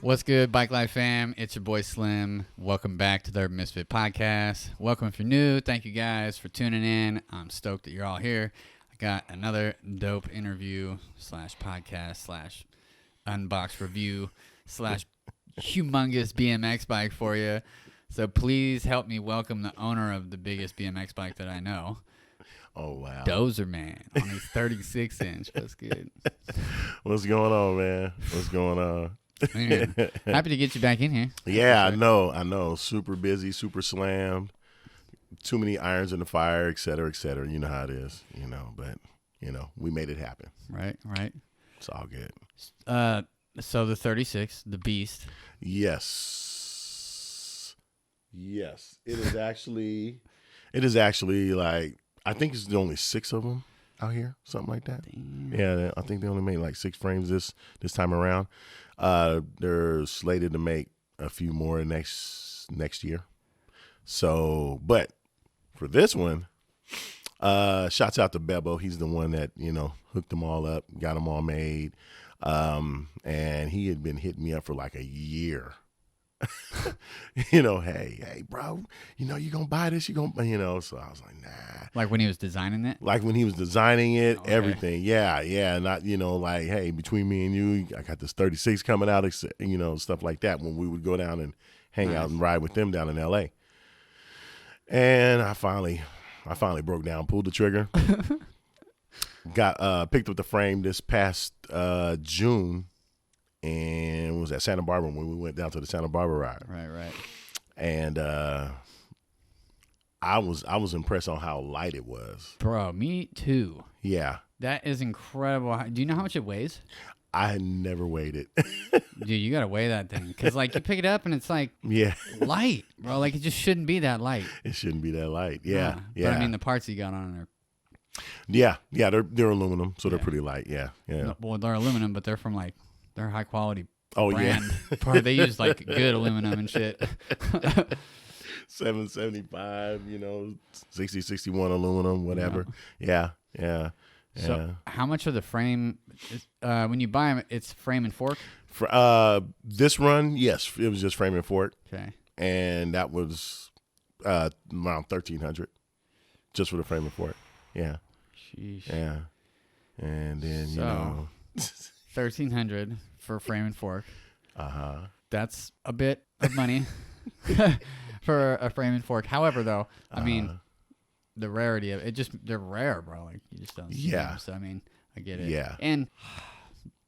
What's good, Bikelife fam? It's your boy Slim. Welcome back to the Misfit podcast. Welcome if you're new. Thank you guys for tuning in. I'm stoked that you're all here. I got another dope interview slash podcast slash unbox review slash humongous BMX bike for you. So please help me welcome the owner of the biggest BMX bike that I know. Oh, wow. Dozier, man, on his 36-inch. What's good? What's going on, man? What's going on? Man, happy to get you back in here. Yeah, I know. Super busy, super slammed. Too many irons in the fire, et cetera, et cetera. You know how it is, but, we made it happen. Right. It's all good. So the 36, the beast. Yes. It is actually like, I think it's only 6 of them out here, something like that. Damn. Yeah, I think they only made like 6 frames this time around. They're slated to make a few more next year. So, but for this one, shouts out to Bebo. He's the one that, hooked them all up, got them all made. And he had been hitting me up for like a year. Hey, bro, you gonna buy this? So I was like, nah. Like when he was designing it? Like when he was designing it, Okay. everything. Yeah. Not, like, hey, between me and you, I got this 36 coming out, stuff like that when we would go down and hang out and ride with them down in LA. And I finally broke down, pulled the trigger, picked up the frame this past June, and was at Santa Barbara when we went down to the Santa Barbara ride. Right. And I was impressed on how light it was. Bro, me too. Yeah. That is incredible. Do you know how much it weighs? I had never weighed it. Dude, you got to weigh that thing. Because, like, you pick it up and it's, like, Yeah. light. Bro, like, it just shouldn't be that light. It shouldn't be that light. Yeah. Nah. Yeah. But, I mean, the parts you got on it are... Yeah. They're aluminum, so they're pretty light. Yeah. Well, they're aluminum, but they're from, like, they're high-quality Oh, brand. yeah. They use, like, good aluminum and shit. 775, 60, 61 aluminum, whatever. Yeah. So, how much of the frame... when you buy them, it's frame and fork? For this run, yes, it was just frame and fork. Okay. And that was around $1,300 just for the frame and fork. Yeah. Sheesh. Yeah. And then, So, $1,300 for frame and fork. That's a bit of money for a frame and fork. However, though, I mean, the rarity of it, they're rare, bro. Like, you just don't see them. So, I mean, I get it. Yeah. And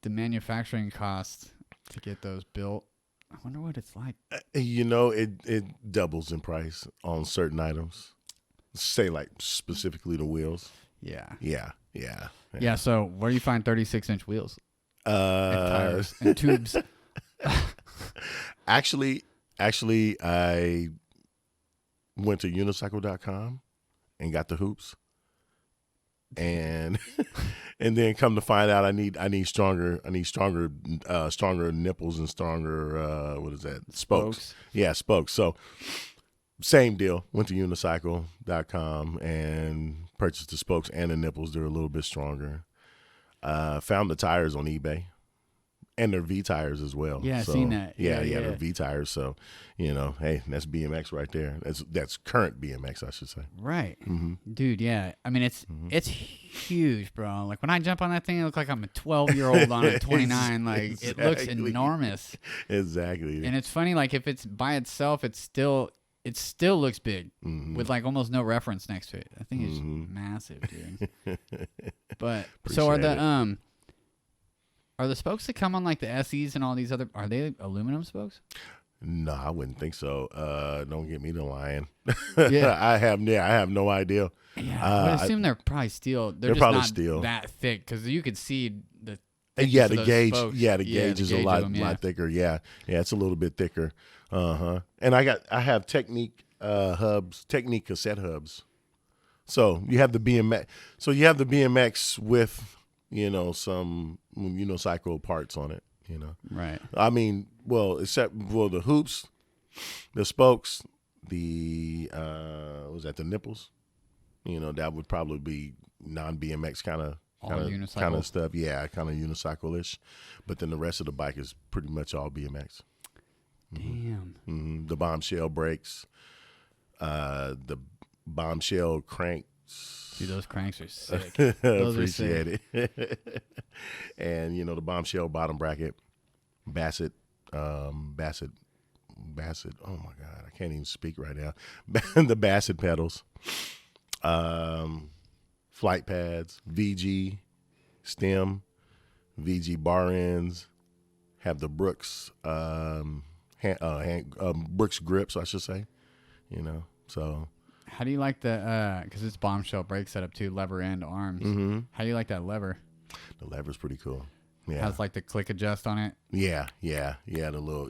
the manufacturing cost to get those built, I wonder what it's like. It doubles in price on certain items. Say, like, specifically the wheels. Yeah. Yeah. So, where do you find 36-inch wheels? And tires and tubes. Actually, I went to unicycle.com and got the hoops, and then come to find out I need stronger nipples and stronger spokes. Yeah, spokes. So same deal. Went to unicycle.com and purchased the spokes and the nipples. They're a little bit stronger. Found the tires on eBay. And they're V tires as well. Yeah, I've seen that. Yeah, they're V tires. So, hey, that's BMX right there. That's current BMX, I should say. Right. Mm-hmm. Dude, yeah. I mean, it's huge, bro. Like, when I jump on that thing, it looks like I'm a 12-year-old on a 29. Like, exactly. It looks enormous. Exactly. And it's funny, like, if it's by itself, it still looks big with, like, almost no reference next to it. I think it's massive, dude. But, so are the spokes that come on, like, the SEs and all these other, are they aluminum spokes? No, I wouldn't think so. Don't get me to lying. Yeah. I have no idea. Yeah, I would assume they're probably steel. They're just probably not steel. that thick, because you could see the Yeah, the those gauge. spokes. Yeah, the gauge is a lot thicker. Yeah, it's a little bit thicker. And I have Technique cassette hubs. So you have the BMX. So you have the BMX with some unicycle parts on it. Right. I mean, except the hoops, the spokes, the nipples. That would probably be non-BMX kind of All unicycle? Kind of stuff. Yeah, kind of unicycle-ish. But then the rest of the bike is pretty much all BMX. Damn. Mm-hmm. The bombshell brakes, the bombshell cranks. Dude, those cranks are sick. Those Appreciate it. And, you know, the bombshell bottom bracket, Bassett. Oh, my God. I can't even speak right now. The Bassett pedals. Flight pads, VG, stem, VG bar ends, have the Brooks Brooks grips, I should say. You know, so. How do you like the, because it's bombshell brake setup too, lever and arms. Mm-hmm. How do you like that lever? The lever's pretty cool. Yeah. Has like the click adjust on it. Yeah. The little,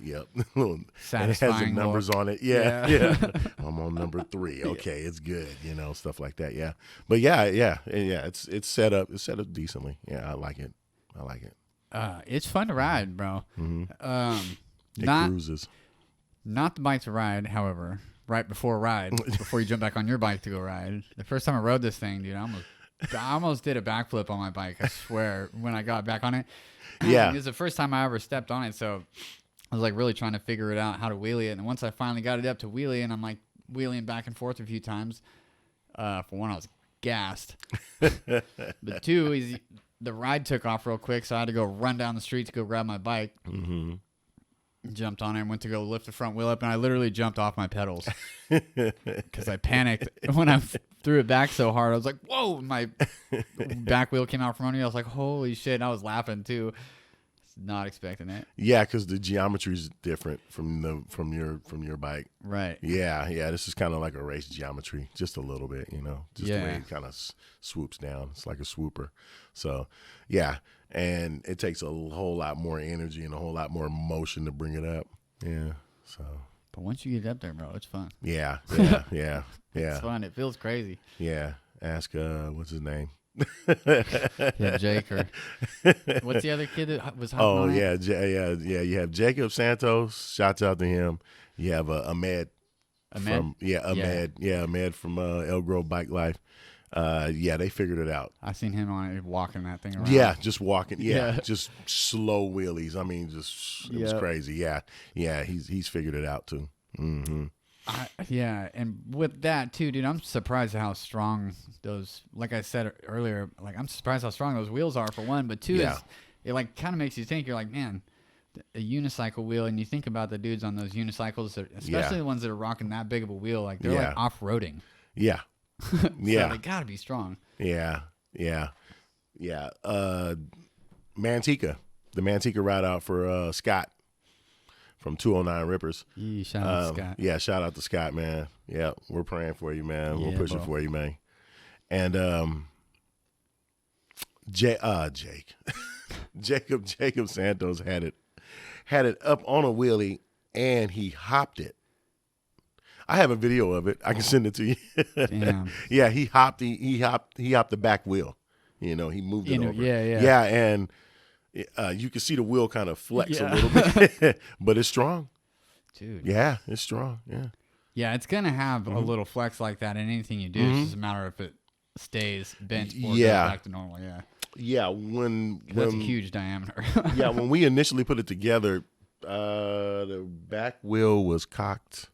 little Satisfying. It has the numbers look. on it. Yeah. I'm on number 3. Okay, it's good. You know, stuff like that. Yeah. But yeah. It's set up. It's set up decently. Yeah, I like it. It's fun to ride, bro. Mm-hmm. It Not cruises. Not the bike to ride, however. Right before a ride, before you jump back on your bike to go ride. The first time I rode this thing, dude, I almost did a backflip on my bike. I swear, when I got back on it. Yeah. It was the first time I ever stepped on it, so I was like really trying to figure it out how to wheelie it. And once I finally got it up to wheelie, and I'm like wheeling back and forth a few times. For one, I was gassed. But two, is the ride took off real quick, so I had to go run down the street to go grab my bike. Mm-hmm. Jumped on it and went to go lift the front wheel up, and I literally jumped off my pedals because I panicked when I threw it back so hard. I was like, "Whoa!" My back wheel came out from under me. I was like, "Holy shit!" And I was laughing too, not expecting it. Yeah, because the geometry is different from your bike. Right. Yeah. This is kind of like a race geometry, just a little bit, you know, just the way it kind of swoops down. It's like a swooper. So, yeah. And it takes a whole lot more energy and a whole lot more motion to bring it up. Yeah. So. But once you get up there, bro, it's fun. Yeah. It's fun. It feels crazy. Yeah. Ask what's his name? Yeah, Jake or what's the other kid that was hopping on it? Yeah. You have Jacob Santos. Shouts out to him. You have Ahmed. Ahmed? Ahmed from El Grove Bikelife. They figured it out. I seen him on it walking that thing around. Yeah, just walking. Yeah, just slow wheelies. I mean, it was crazy. Yeah. He's figured it out too. Mm-hmm. And with that too, dude, I'm surprised at how strong those. Like I said earlier, like I'm surprised how strong those wheels are for one. But two, it like kind of makes you think. You're like, man, a unicycle wheel, and you think about the dudes on those unicycles, especially the ones that are rocking that big of a wheel. Like they're like off roading. Yeah. So they gotta be strong. Yeah. Manteca, the Manteca ride out for Scott from 209 Rippers. Shout out to Scott. Yeah, shout out to Scott, man. Yeah, we're praying for you, man. We're pushing for you, man. And Jake, Jacob Santos had it up on a wheelie, and he hopped it. I have a video of it. I can send it to you. Damn. Yeah, he hopped the back wheel. You know, he moved it over. Yeah, and you can see the wheel kind of flex a little bit, but it's strong. Dude. Yeah, it's strong. Yeah. Yeah, it's gonna have a little flex like that in anything you do. It's just a matter of if it stays bent or goes back to normal. Yeah. Yeah, when that's a huge diameter. Yeah, when we initially put it together, the back wheel was cocked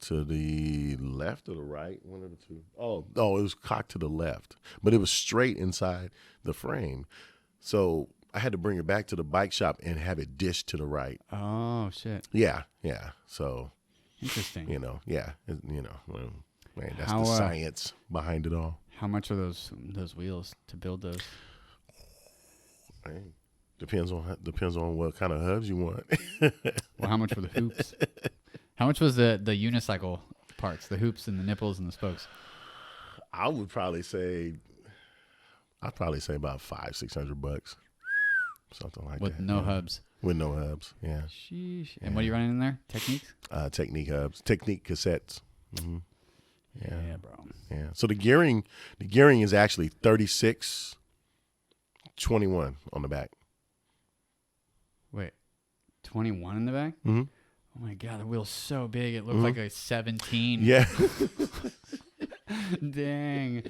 to the left or the right, one of the two. Oh, it was cocked to the left, but it was straight inside the frame. So I had to bring it back to the bike shop and have it dished to the right. Oh, shit. Yeah. So interesting. Man, that's the science behind it all. How much are those wheels to build those? Depends on what kind of hubs you want. Well, how much were the hoops? How much was the unicycle parts, the hoops and the nipples and the spokes? I'd probably say about $500-$600, something like that. With no hubs. With no hubs, yeah. Sheesh. And what are you running in there? Techniques? Technique hubs, Technique cassettes. Mm-hmm. Yeah, bro. Yeah. So the gearing is actually 36-21 on the back. Wait, 21 in the back? Mm-hmm. Oh my God, the wheel's so big. It looks like a 17. Yeah. Dang.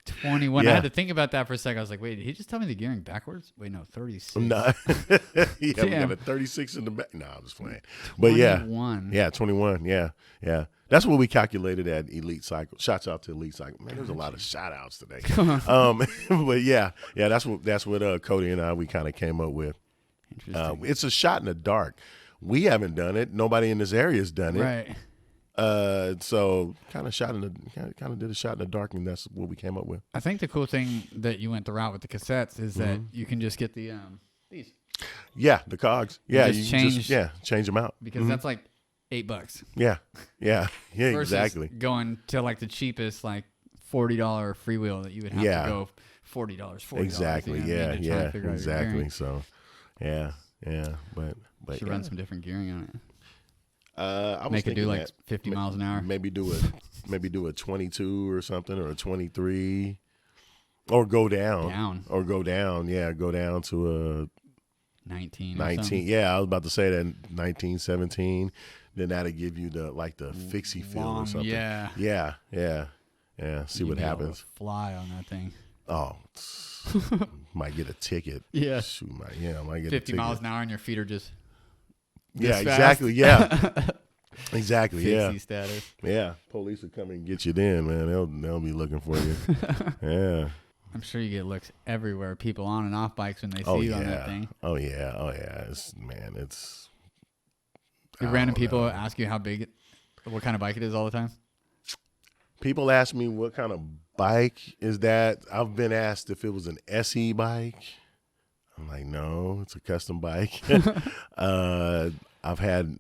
21. Yeah. I had to think about that for a second. I was like, wait, did he just tell me the gearing backwards? Wait, no, 36. No. Yeah, we Damn. got a 36 in the back. No, I'm just playing. But yeah. 21. Yeah, 21. Yeah. Yeah. That's what we calculated at Elite Cycle. Shouts out to Elite Cycle. Man, there's a lot of shout outs today. But yeah, that's what Cody and I, we kind of came up with. Interesting. It's a shot in the dark. We haven't done it. Nobody in this area has done it. Right. So kind of did a shot in the dark, and that's what we came up with. I think the cool thing that you went the route with the cassettes is that Mm-hmm. you can just get the these. Yeah, the cogs. Yeah, just change them out because that's like $8. Yeah, Versus exactly. going to like the cheapest like $40 freewheel that you would have to go $40. Exactly. Yeah, exactly. Gearing. So, yeah, but Should run some different gearing on it. I was Make it do thinking like that 50 miles an hour. Maybe do a 22 or something, or a 23, or go down. Or go down. Yeah, go down to a 19. 19. Yeah, I was about to say that 19, 17. Then that'll give you the fixie feel or something. Yeah. See what happens. Fly on that thing. Oh, might get a ticket. Yeah. Shoot, might get 50 a ticket. miles an hour and your feet are just. Yeah, fast. exactly. Yeah, exactly. Fixie Yeah, status. yeah. Police will come and get you then, man. They'll be looking for you. Yeah. I'm sure you get looks everywhere. People on and off bikes when they see you on that thing. Oh yeah. It's Random people ask you what kind of bike it is all the time. People ask me what kind of bike is that. I've been asked if it was an SE bike. I'm like, no, it's a custom bike. I've had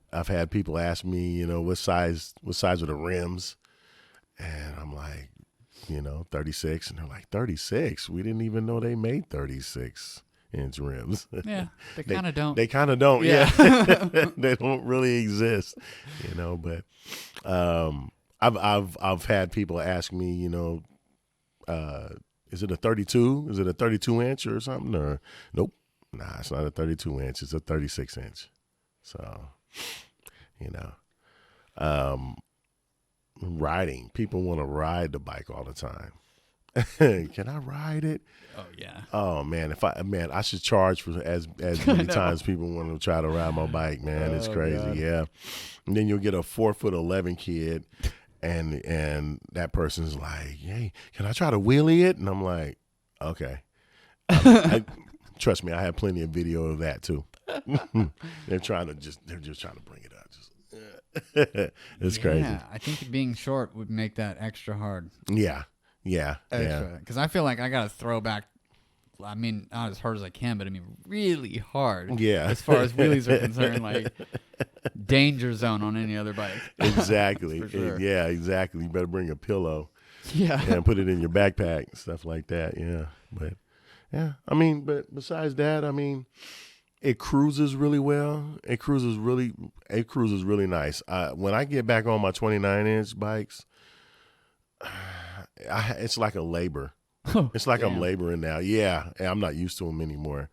people ask me, what size are the rims, and I'm like, 36, and they're like, 36? We didn't even know they made 36-inch rims. Yeah, they kind of don't. They kind of don't. Yeah. They don't really exist, But I've had people ask me, is it a 32? Is it a 32-inch or something? Or nope, nah, it's not a 32-inch. It's a 36-inch. So, riding. People want to ride the bike all the time. Can I ride it? Oh yeah. Oh man, I should charge for as many times people want to try to ride my bike. Man, it's crazy. God. Yeah, and then you'll get a 4'11" kid. And that person's like, hey, can I try to wheelie it? And I'm like, okay. Trust me, I have plenty of video of that too. They're just trying to bring it up. It's crazy. Yeah, I think being short would make that extra hard. Yeah. Extra. Because I feel like I got to throw back. I mean, not as hard as I can, but I mean, really hard. Yeah. As far as wheelies are concerned, like danger zone on any other bike. Exactly. For sure. Yeah, exactly. You better bring a pillow. Yeah. And put it in your backpack and stuff like that. Yeah. But yeah, but besides that, it cruises really well. It cruises really nice. When I get back on my 29-inch bikes, it's like a labor. It's like I'm laboring now. Yeah, and I'm not used to them anymore.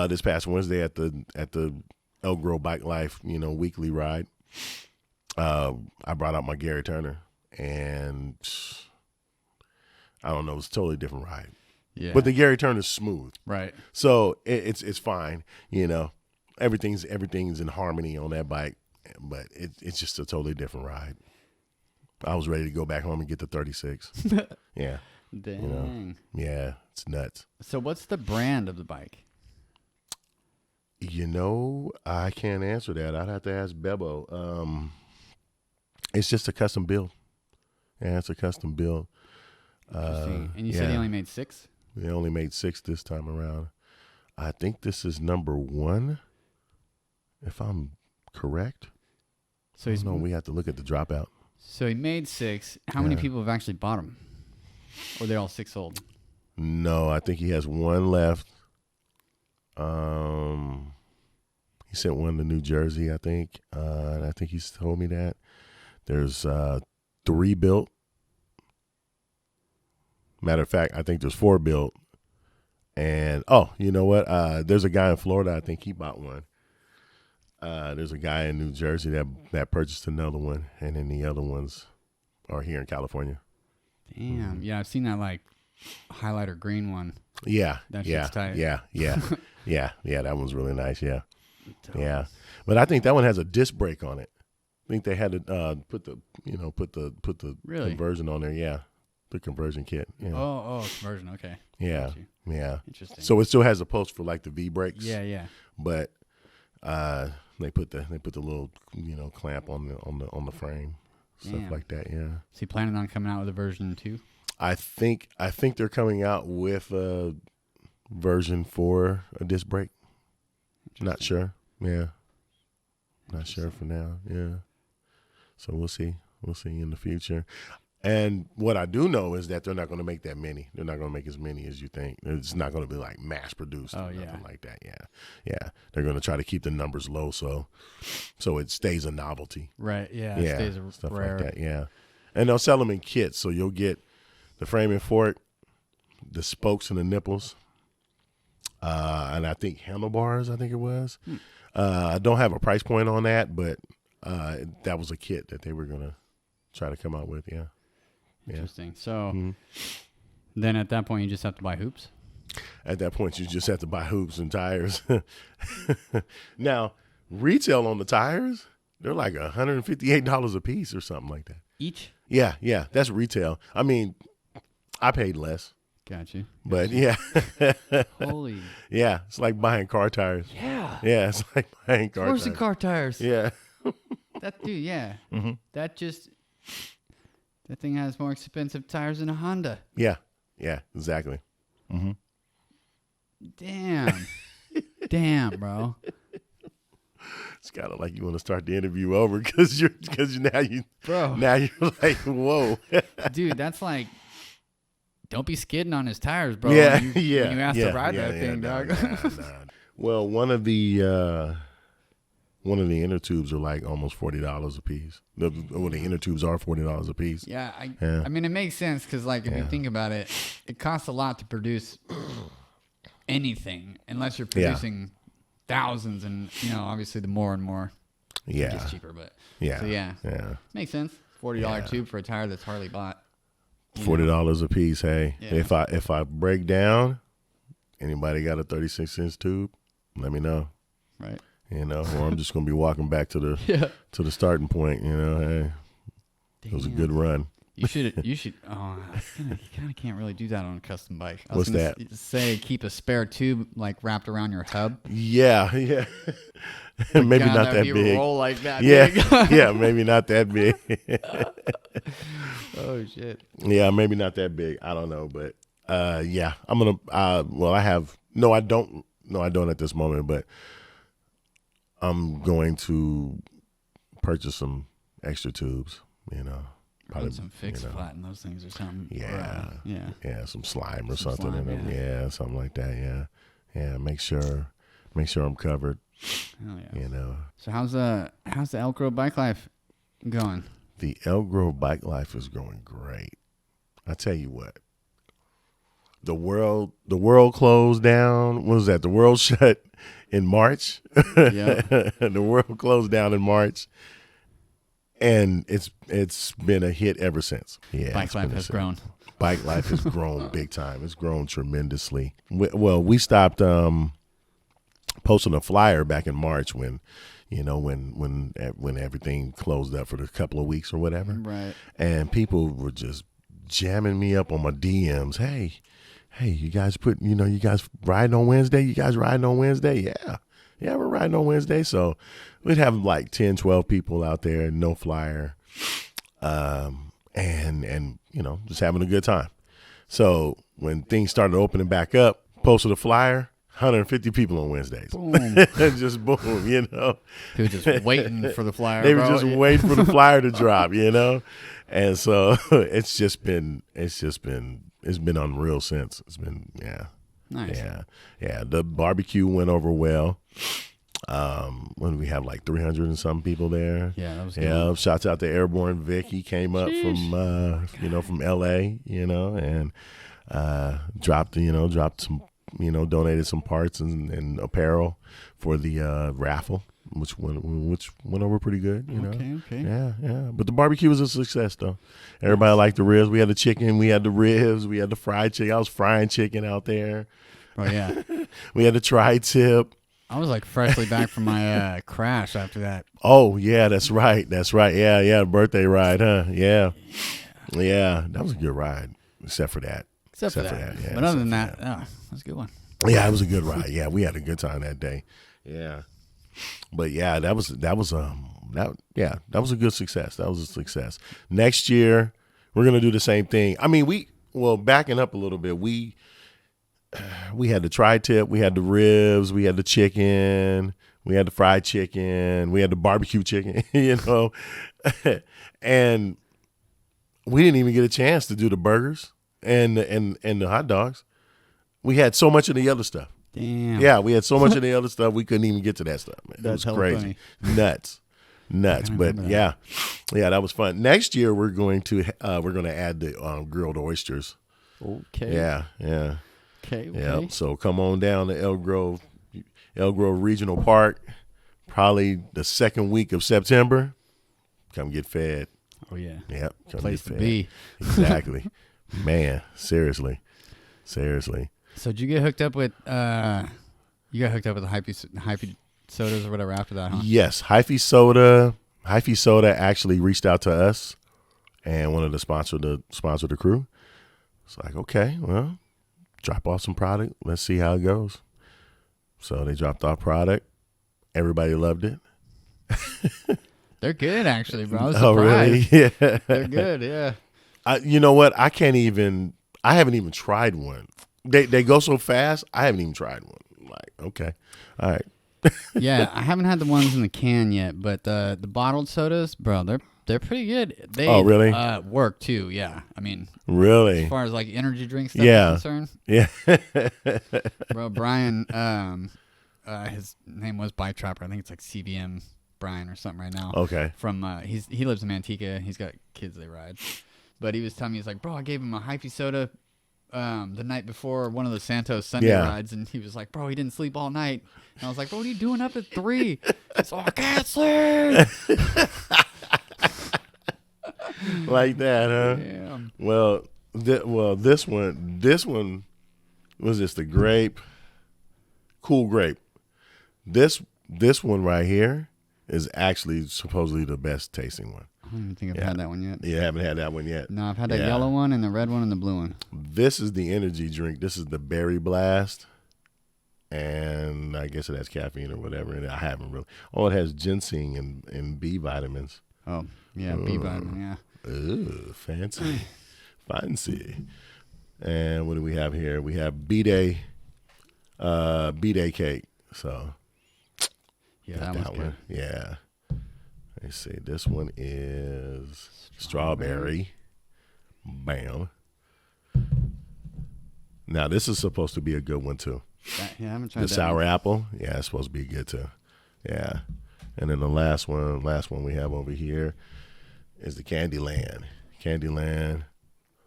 This past Wednesday at the Elk Grove Bikelife, weekly ride, I brought out my Gary Turner, and I don't know, it was a totally different ride. Yeah. But the Gary Turner's smooth, Right. so it's fine. Everything's in harmony on that bike, but it's just a totally different ride. I was ready to go back home and get the 36. Yeah. Dang. Yeah, it's nuts. So what's the brand of the bike? I can't answer that. I'd have to ask Bebo. It's just a custom build. Yeah, it's a custom build. Interesting. And you said he only made 6? They only made 6 this time around. I think this is number 1, if I'm correct. So we have to look at the dropout. So he made 6. How many people have actually bought them? Or they're all 6 sold? No, I think he has 1 left. He sent 1 to New Jersey, I think. And I think he's told me that. There's 3 built. Matter of fact, I think there's 4 built. And, you know what? There's a guy in Florida, I think he bought 1. There's a guy in New Jersey that purchased another one. And then the other ones are here in California. Damn. Yeah, I've seen that like highlighter green one. Yeah. That yeah. shit's tight. Yeah. Yeah. Yeah. That one's really nice. Yeah. Dope. Yeah. But I think that one has a disc brake on it. I think they had to put the Really? conversion on there. Yeah. The conversion kit. Yeah. Oh, conversion. Okay. Yeah. Got you. Yeah. Interesting. So it still has a post for like the V brakes. Yeah. But they put the little clamp on the frame, stuff Damn. like that. Yeah. Is he planning on coming out with a version 2? I think they're coming out with a version for a disc brake. Not sure. Yeah. Not sure for now. Yeah. So we'll see. We'll see in the future. And what I do know is that they're not going to make that many. They're not going to make as many as you think. It's not going to be like mass produced or nothing like that. Yeah. They're going to try to keep the numbers low so it stays a novelty. Right. Yeah. Yeah. It stays Stuff rare. like that. Yeah. And they'll sell them in kits. So you'll get the frame and fork, the spokes and the nipples, and I think handlebars, I think it was. I don't have a price point on that, but that was a kit that they were going to try to come out with. Yeah. Interesting. So then at that point, you just have to buy hoops? At that point, you just have to buy hoops and tires. Now, retail on the tires, they're like $158 a piece or something like that. Each? Yeah. That's retail. I mean, I paid less. Got you. But yeah. Holy. Yeah, it's like buying car tires. Yeah. Yeah, it's like buying car Horse tires. and car tires. Yeah. That dude, yeah. That thing has more expensive tires than a Honda. Yeah, exactly. Damn. Damn, bro. It's kind of like you want to start the interview over because now you're like, whoa. Dude, that's like, don't be skidding on his tires, bro. Yeah, when you ask to ride that thing, dog. Nah. Well, one of the inner tubes are like almost $40 a piece. The inner tubes are $40 a piece. Yeah, I mean, it makes sense because, like, if you think about it, it costs a lot to produce anything unless you're producing thousands, and obviously the more and more, it gets cheaper. But makes sense. $40 tube for a tire that's hardly bought. $40 a piece. Hey, if I break down, anybody got a 36-inch tube? Let me know. Right. Or I'm just gonna be walking back to the starting point. Hey, it was a good run. You should. Oh, you kind of can't really do that on a custom bike. What's that? Say keep a spare tube like wrapped around your hub. Yeah. Maybe not that big. Roll like that. Yeah, maybe not that big. Oh shit. Yeah, maybe not that big. I don't know, but I'm gonna. I have no. I don't at this moment, but I'm going to purchase some extra tubes. Probably some fixed flat in those things or something. Yeah, some slime or something slime, in them. Yeah, something like that. Yeah. Make sure I'm covered. Hell yeah. So how's the Elk Grove Bikelife going? The Elk Grove Bikelife is going great. I tell you what. The world closed down. What was that? The world shut in March. Yeah. The world closed down in March. And it's been a hit ever since. Yeah, Bikelife has grown. Bikelife has grown big time. It's grown tremendously. We stopped posting a flyer back in March when everything closed up for a couple of weeks or whatever. Right. And people were just jamming me up on my DMs. Hey, you guys you guys riding on Wednesday? You guys riding on Wednesday? Yeah, we're riding on Wednesday. So we'd have like 10, 12 people out there, no flyer, and just having a good time. So when things started opening back up, posted a flyer, 150 people on Wednesdays. Boom. Just boom, People just waiting for the flyer. They were just waiting for the flyer to drop, And so it's been unreal since. It's been Nice. Yeah. The barbecue went over well. When we have like 300 and some people there. Yeah, that was good. Yeah, shouts out to Airborne Vic. He came up from LA, and dropped some, donated some parts and apparel for the raffle. which went over pretty good. You know. Okay. Yeah. But the barbecue was a success though. Everybody liked the ribs. We had the chicken. We had the ribs. We had the fried chicken. I was frying chicken out there. Oh yeah. We had the tri-tip. I was like freshly back from my crash after that. Oh yeah, that's right. Yeah. Birthday ride, huh? Yeah. That was a good ride, except for that. Except for that. Yeah, but other than that, that was a good one. Yeah, it was a good ride. Yeah, we had a good time that day. Yeah, but yeah, that was a good success. That was a success. Next year, we're gonna do the same thing. I mean, backing up a little bit, we had the tri-tip, we had the ribs, we had the chicken, we had the fried chicken, we had the barbecue chicken, you know, and we didn't even get a chance to do the burgers and the hot dogs. We had so much of the other stuff. Damn. Yeah, we had so much of the other stuff we couldn't even get to that stuff, man. That's it was crazy. Funny. Nuts. But yeah, that was fun. Next year we're going to add the grilled oysters. Okay. Yeah. Okay. Yeah. So come on down to Elk Grove Regional Park, probably the second week of September. Come get fed. Oh yeah. Yep. Come Place get fed. to be. Exactly. Man, seriously. So did you get hooked up with the hypey sodas or whatever after that, huh? Yes, Hyphy Soda actually reached out to us and wanted to sponsor the crew. It's like, okay, well, drop off some product. Let's see how it goes. So they dropped off product. Everybody loved it. They're good, actually, bro. I was surprised. Oh, really? Yeah. They're good, yeah. You know what? I haven't even tried one. They go so fast, I haven't even tried one. I'm like, okay, all right. Yeah, I haven't had the ones in the can yet, but the bottled sodas, bro, they're pretty good. They really? Work too. Yeah, I mean, really, as far as like energy drink stuff is concerned. Yeah, bro, Brian, his name was Bike Trapper. I think it's like CBM Brian or something right now. Okay. From he lives in Manteca. He's got kids they ride, but he was telling me, he's like, bro, I gave him a hyphy soda the night before one of the Santos Sunday rides, and he was like, bro, he didn't sleep all night. And I was like, bro, what are you doing up at 3? He's like, I can't sleep. Like that, huh? Yeah. Well, this one was just a grape, cool grape. This one right here is actually supposedly the best tasting one. I don't even think I've had that one yet. You haven't had that one yet? No, I've had the yellow one and the red one and the blue one. This is the energy drink. This is the Berry Blast. And I guess it has caffeine or whatever. And I haven't really. Oh, it has ginseng and B vitamins. Oh, yeah, B vitamin, yeah. Ooh, fancy. And what do we have here? We have B-Day cake. So, yeah, that one's good. Yeah. Let's see. This one is strawberry. Bam. Now, this is supposed to be a good one, too. Yeah, I haven't tried the that sour one. apple. Yeah, it's supposed to be good, too. Yeah. And then the last one we have over here is the Candyland. Candyland.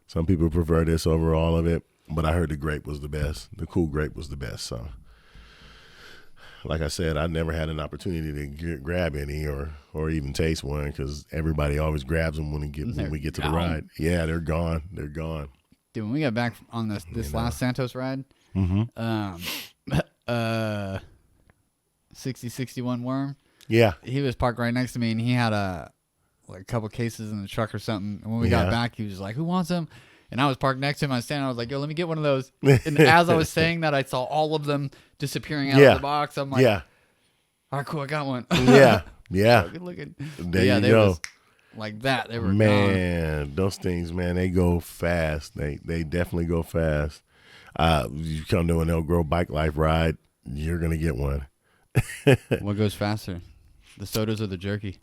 Some people prefer this over all of it, but I heard the grape was the best. The cool grape was the best, so. Like I said, I never had an opportunity to grab any or even taste one because everybody always grabs them when we get to the ride. Yeah, they're gone. Dude, when we got back on this last Santos ride, 6061 Worm. Yeah, he was parked right next to me, and he had a couple cases in the truck or something. And when we got back, he was like, "Who wants them?" And I was parked next to him. I was standing. I was like, "Yo, let me get one of those." And as I was saying that, I saw all of them disappearing out of the box. I'm like, "All right, cool, I got one." Yeah. Good looking. There you go. Was like that. They were gone. Those things, man, they go fast. They definitely go fast. You come to an Elk Grove Bikelife ride, you're gonna get one. What goes faster, the sodas or the jerky?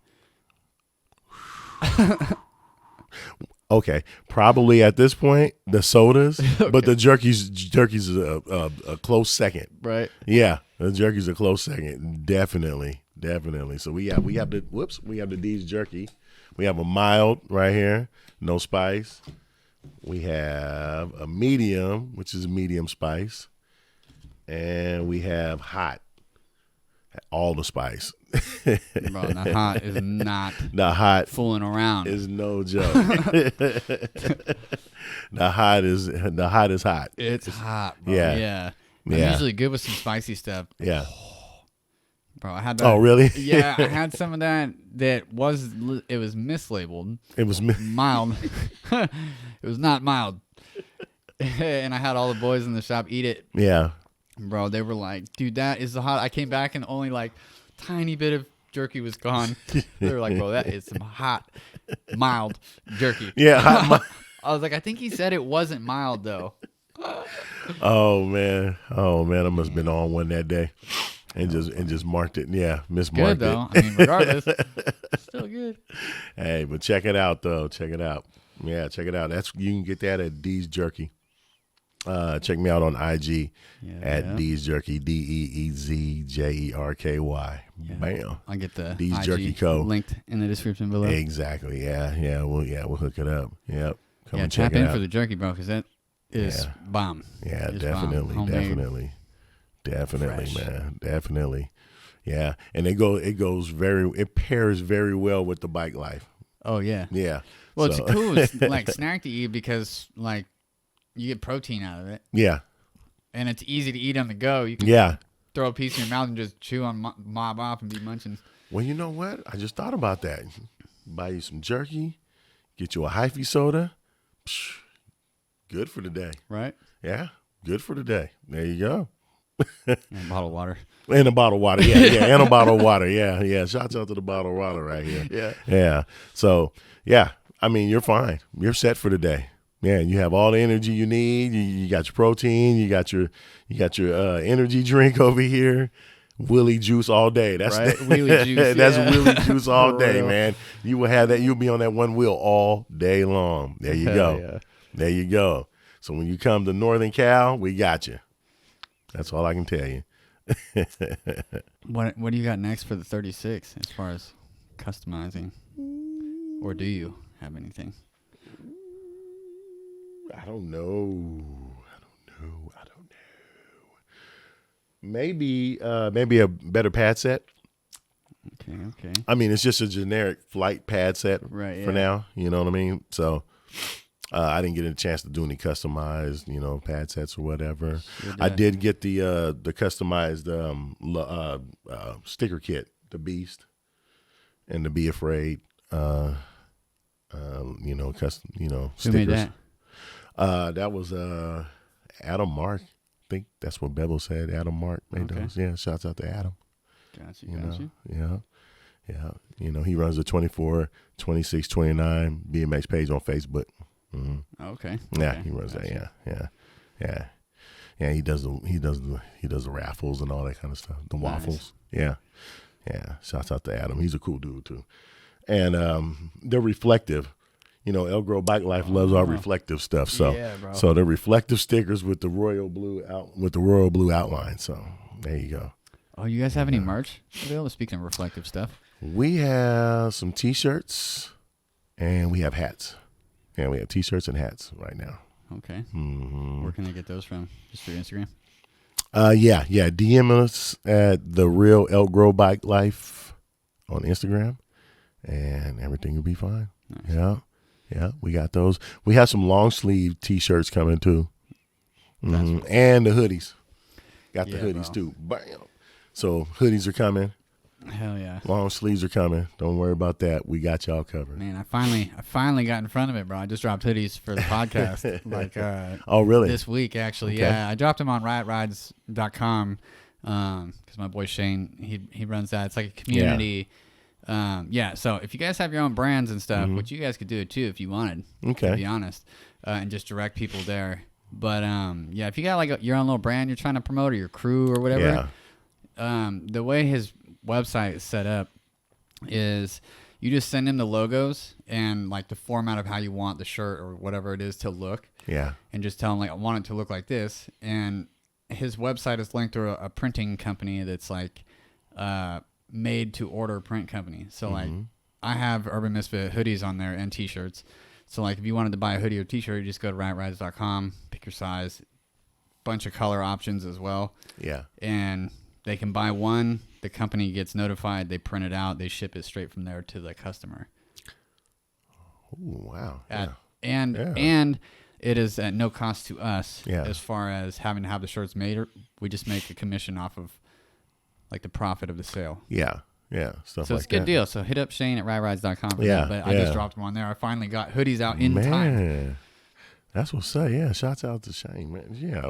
Okay, probably at this point the sodas, but the jerky's a close second. Right. Yeah, the jerky's a close second. Definitely. So we have the D's jerky. We have a mild right here, no spice. We have a medium, which is medium spice, and we have hot. all the spice. Bro, the hot is not The hot fooling around. is no joke. The hot is hot. It's hot, bro. Yeah. Yeah. I'm Yeah. usually good with some spicy stuff. Yeah. Bro, I had that. Oh, really? Yeah, I had some of that it was mislabeled. It was Mild. It was not mild. And I had all the boys in the shop eat it. Yeah. Bro, they were like, dude, that is the hot. I came back and only like tiny bit of jerky was gone. They were like, bro, that is some hot, mild jerky. Yeah. I was like, I think he said it wasn't mild though. Oh man. I must have been on one that day. And just marked it. Yeah, mismarked Good though. I mean, regardless, still good. Hey, but check it out though. Check it out. Yeah, check it out. You can get that at D's Jerky. Check me out on IG at D's Jerky, DEEZJERKY. Yeah. Bam. I'll get the D's IG Jerky Co. linked in the description below. Exactly. Yeah. We'll hook it up. Yep. Come and check tap it in out. for the jerky, bro, because that is bomb. Yeah, It's definitely, bomb. Homemade. definitely, Fresh. man, definitely. Yeah, and it pairs very well with the Bikelife. Oh yeah. Yeah. Well, so. it's cool. It's like snack to eat because like you get protein out of it, Yeah. and it's easy to eat on the go. You can throw a piece in your mouth and just chew on, mob off, and be munching. Well, you know what? I just thought about that. Buy you some jerky, get you a hyphy soda. Psh, good for the day. Right. Yeah, good for the day. There you go. And a bottle of water. And a bottle of water. Yeah, and a bottle of water. Yeah. Shouts out to the bottle of water right here. Yeah. So, yeah, I mean, you're fine. You're set for the day. Yeah, you have all the energy you need. You got your protein. You got your energy drink over here. Willy juice all day. That's right. Wheelie juice. That's Willy juice all For day, real. man. You will have that. You'll be on that one wheel all day long. There you go. Yeah. There you go. So when you come to Northern Cal, we got you. That's all I can tell you. What do you got next for the 36 as far as customizing, or do you have anything? I don't know. Maybe a better pad set. Okay. I mean, it's just a generic flight pad set Right. for now. You know what I mean? So I didn't get a chance to do any customized, pad sets or whatever. I did get the customized sticker kit, the Beast, and the Be Afraid. Custom, stickers. Who made that? That was Adam Mark. I think that's what Bevel said. Adam Mark made those. Yeah, shouts out to Adam. Gotcha. Yeah. He runs the 24, 26, 29 BMX page on Facebook. Mm-hmm. Okay. Yeah, he runs that. Yeah. He does the raffles and all that kind of stuff. The waffles. Yeah. Shouts out to Adam. He's a cool dude too. And they're reflective. Elgro Bikelife loves our reflective stuff. So, Yeah, bro. so they're reflective stickers with the royal blue outline. So there you go. Oh, you guys have any merch available? Speaking of reflective stuff. We have some T-shirts and we have hats. Yeah, we have T-shirts and hats right now. Okay. Mm-hmm. Where can I get those from? Just through Instagram? Yeah. DM us at the real Elgro Bikelife on Instagram, and everything will be fine. Nice. Yeah. We got those. We have some long sleeve T-shirts coming too, and the hoodies. Got the hoodies bro. too. Bam. So hoodies are coming. Hell yeah. Long sleeves are coming. Don't worry about that. We got y'all covered. Man, I finally got in front of it, bro. I just dropped hoodies for the podcast. Oh, really? This week, actually. Okay. Yeah, I dropped them on riotrides.com because my boy Shane, he runs that. It's like a community. So if you guys have your own brands and stuff, which you guys could do it too if you wanted, to be honest, and just direct people there. But if you got like your own little brand you're trying to promote or your crew or whatever, the way his website is set up is you just send him the logos and like the format of how you want the shirt or whatever it is to look. Yeah. And just tell him like I want it to look like this. And his website is linked to a printing company that's like made to order print company. So like I have Urban Misfit hoodies on there and t-shirts. So like if you wanted to buy a hoodie or t-shirt, you just go to riotriders.com, pick your size, bunch of color options as well. Yeah. And they can buy one. The company gets notified. They print it out. They ship it straight from there to the customer. Ooh, wow. And it is at no cost to us Yeah. as far as having to have the shirts made. We just make a commission off of like the profit of the sale. Yeah. Stuff So like it's a good that. deal. So hit up Shane at rightrides.com for Yeah, that. But I just dropped them on there. I finally got hoodies out in time. That's what's up. Yeah, shouts out to Shane, man. Yeah,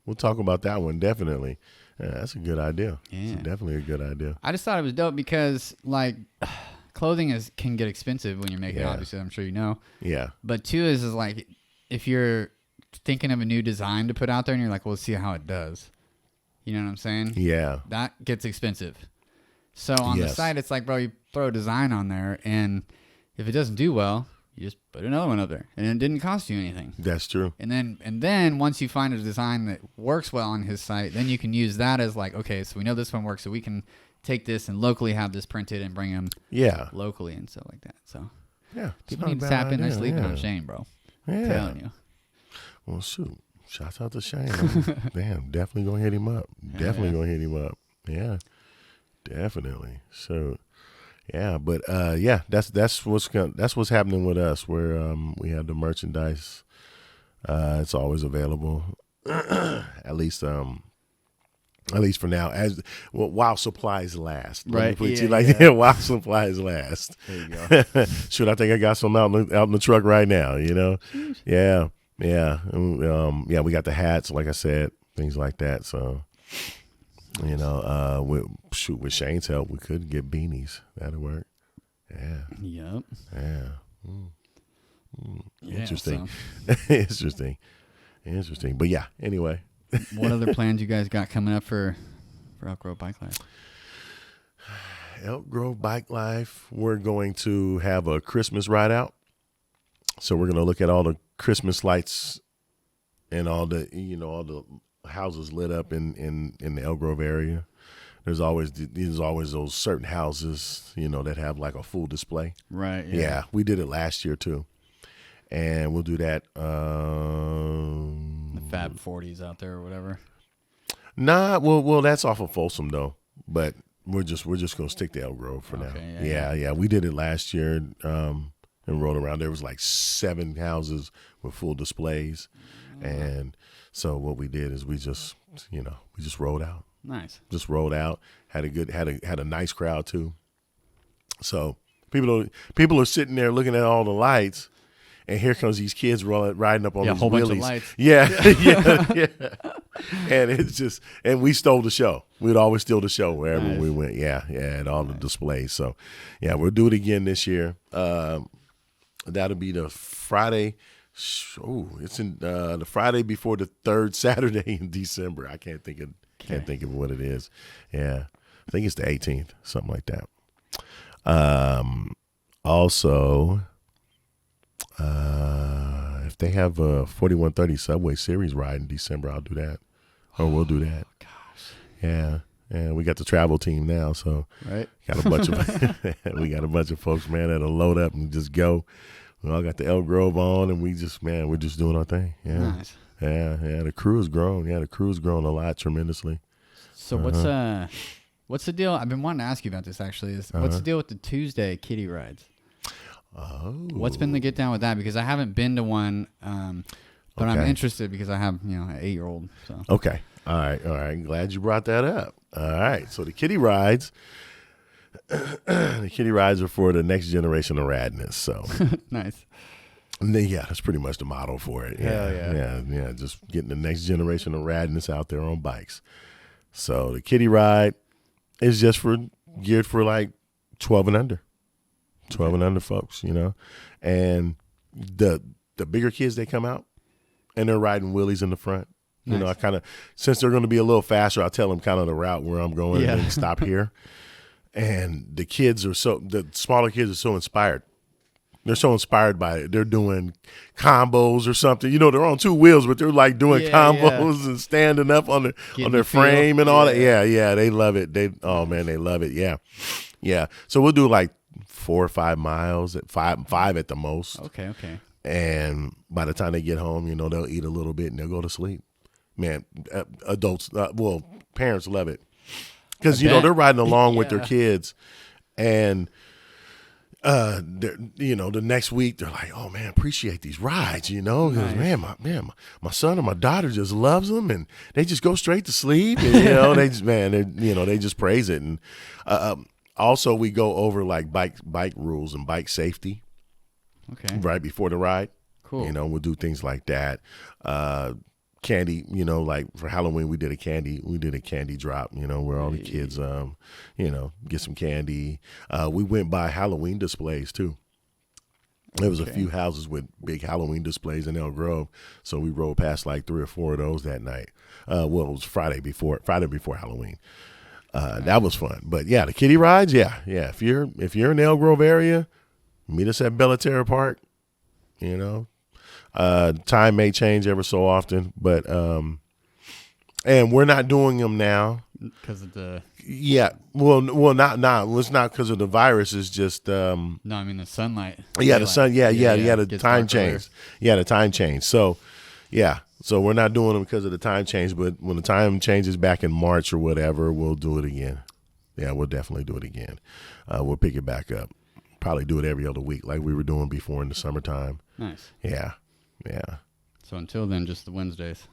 we'll talk about that one definitely. Yeah, that's a good idea. Yeah, it's definitely a good idea. I just thought it was dope because like clothing can get expensive when you're making it, obviously, I'm sure you know. Yeah. But two is like if you're thinking of a new design to put out there and you're like, well, let's see how it does. You know what I'm saying? Yeah. That gets expensive. So on the site, it's like, bro, you throw a design on there, and if it doesn't do well, you just put another one up there, and it didn't cost you anything. That's true. And then once you find a design that works well on his site, then you can use that as like, okay, so we know this one works, so we can take this and locally have this printed and bring them locally and stuff like that. So people need to tap in. They're sleeping on Shane, bro. Yeah. I'm telling you. Well, shoot. Shouts out to Shane. Damn, definitely going to hit him up. Definitely going to hit him up. Yeah. Definitely. So, but that's what's happening with us. Where we have the merchandise. It's always available, at least for now. While supplies last. Right. While supplies last. There you go. Shoot, I think I got some out in the truck right now. You know. Yeah. We got the hats, like I said, things like that. So. You know, with Shane's help, we could get beanies. That'll work. Yeah. Yep. Yeah. Interesting. So. Interesting. But anyway. What other plans you guys got coming up for Elk Grove Bikelife? Elk Grove Bikelife, we're going to have a Christmas ride out. So we're going to look at all the Christmas lights and all the houses lit up in the Elk Grove area. There's always those certain houses, that have like a full display. Right. Yeah. We did it last year too. And we'll do that. The Fab 40s out there or whatever. Nah, well, that's off of Folsom though. But we're just gonna stick to Elk Grove for now. Yeah. We did it last year and rode around. There was like 7 houses with full displays, and so what we did is we just rolled out. Nice. Just rolled out. Had a nice crowd too. So people are sitting there looking at all the lights. And here comes these kids riding up on these whole wheelies. Bunch of lights. Yeah. And it's just, and we stole the show. We'd always steal the show wherever we went. Yeah, at all the displays. So, we'll do it again this year. That'll be the Friday. It's in the Friday before the 3rd Saturday in December. I can't think of what it is. Yeah, I think it's the 18th, something like that. Also. If they have a 4130 Subway Series ride in December, I'll do that. Or we'll do that. Gosh. Yeah. And we got the travel team now, so got a bunch of folks, man, that'll load up and just go. We all got the Elk Grove on, and we're just doing our thing. Yeah. Nice. Yeah. The crew has grown. Yeah, the crew has grown a lot tremendously. So what's the deal? I've been wanting to ask you about this actually. What's the deal with the Tuesday kiddie rides? Oh. What's been the get down with that? Because I haven't been to one, but I'm interested because I have, an 8-year-old. So. Okay. All right. Glad you brought that up. All right. So the kiddie rides, are for the next generation of radness. So nice. And then, that's pretty much the motto for it. Hell yeah. Yeah. Just getting the next generation of radness out there on bikes. So the kiddie ride is just geared for like 12 and under. 12 and under folks, and the bigger kids, they come out and they're riding wheelies in the front. Nice. I kind of, since they're going to be a little faster, I'll tell them kind of the route where I'm going and then stop here. And the smaller kids are so inspired. They're so inspired by it. They're doing combos or something. They're on 2 wheels, but they're like doing combos and standing up on their frame and all that. Yeah. They love it. They love it. Yeah. So we'll do like 4 or 5 miles at 5 at the most. Okay. And by the time they get home, they'll eat a little bit and they'll go to sleep. Man, adults, parents love it because I bet. they're riding along with their Yeah. kids, and the next week they're like, oh man, appreciate these rides, because Nice. my son or my daughter just loves them, and they just go straight to sleep, and they just they just praise it, and also we go over like bike rules and bike safety Okay. right before the ride. Cool. We'll do things like that. Candy, like for Halloween we did a candy drop, where all the kids get some candy. We went by Halloween displays too. There was a few houses with big Halloween displays in Elk Grove, so we rode past like 3 or 4 of those that night. It was Friday before Halloween. That was fun. But yeah, the kiddie rides, yeah. If you're in the Elk Grove area, meet us at Bellaterra Park. Time may change ever so often, but and we're not doing them now Because of the not it's not because of the virus. It's just no, I mean the sunlight. the sun. The Gets time dark change. Yeah, the time change. So so we're not doing them because of the time change. But when the time changes back in March or whatever, we'll do it again. Yeah, we'll definitely do it again. We'll pick it back up. Probably do it every other week like we were doing before in the summertime. Nice. Yeah. So until then, just the Wednesdays.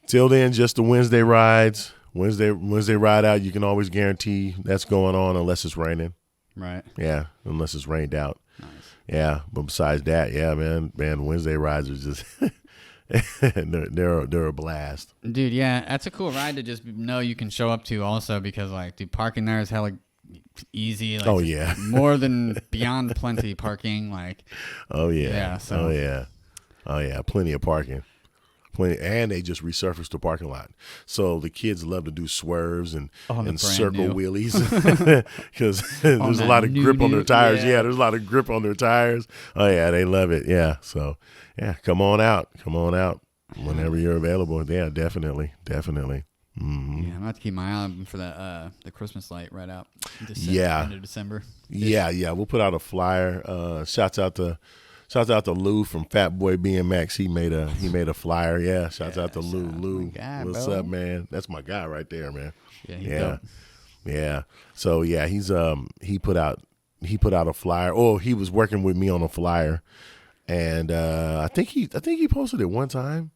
Till then, just the Wednesday rides. Wednesday ride out. You can always guarantee that's going on unless it's raining. Right. Yeah, unless it's rained out. Nice. Yeah, but besides that, yeah, man, Wednesday rides are just they're a blast. Dude, yeah, that's a cool ride to just know you can show up to also because like parking there is hella easy. Like, Oh yeah. More than beyond plenty parking. Like. Oh yeah. Yeah. So. Oh yeah. Plenty of parking. And they just resurfaced the parking lot, so the kids love to do swerves and circle wheelies because there's a lot of grip on their tires. Yeah, there's a lot of grip on their tires. Oh yeah, they love it. Yeah, so yeah, come on out whenever you're available. Yeah, definitely. Mm-hmm. Yeah, I'm gonna have to keep my eye on for that the Christmas light right out. End of December. Yeah, we'll put out a flyer. Shouts out to Lou from Fat Boy BMX. He made a flyer. Yeah, shouts out to Lou. Lou, what's up, man? That's my guy right there, man. Yeah, yeah. So yeah, he put out a flyer. Oh, he was working with me on a flyer, and I think he posted it one time.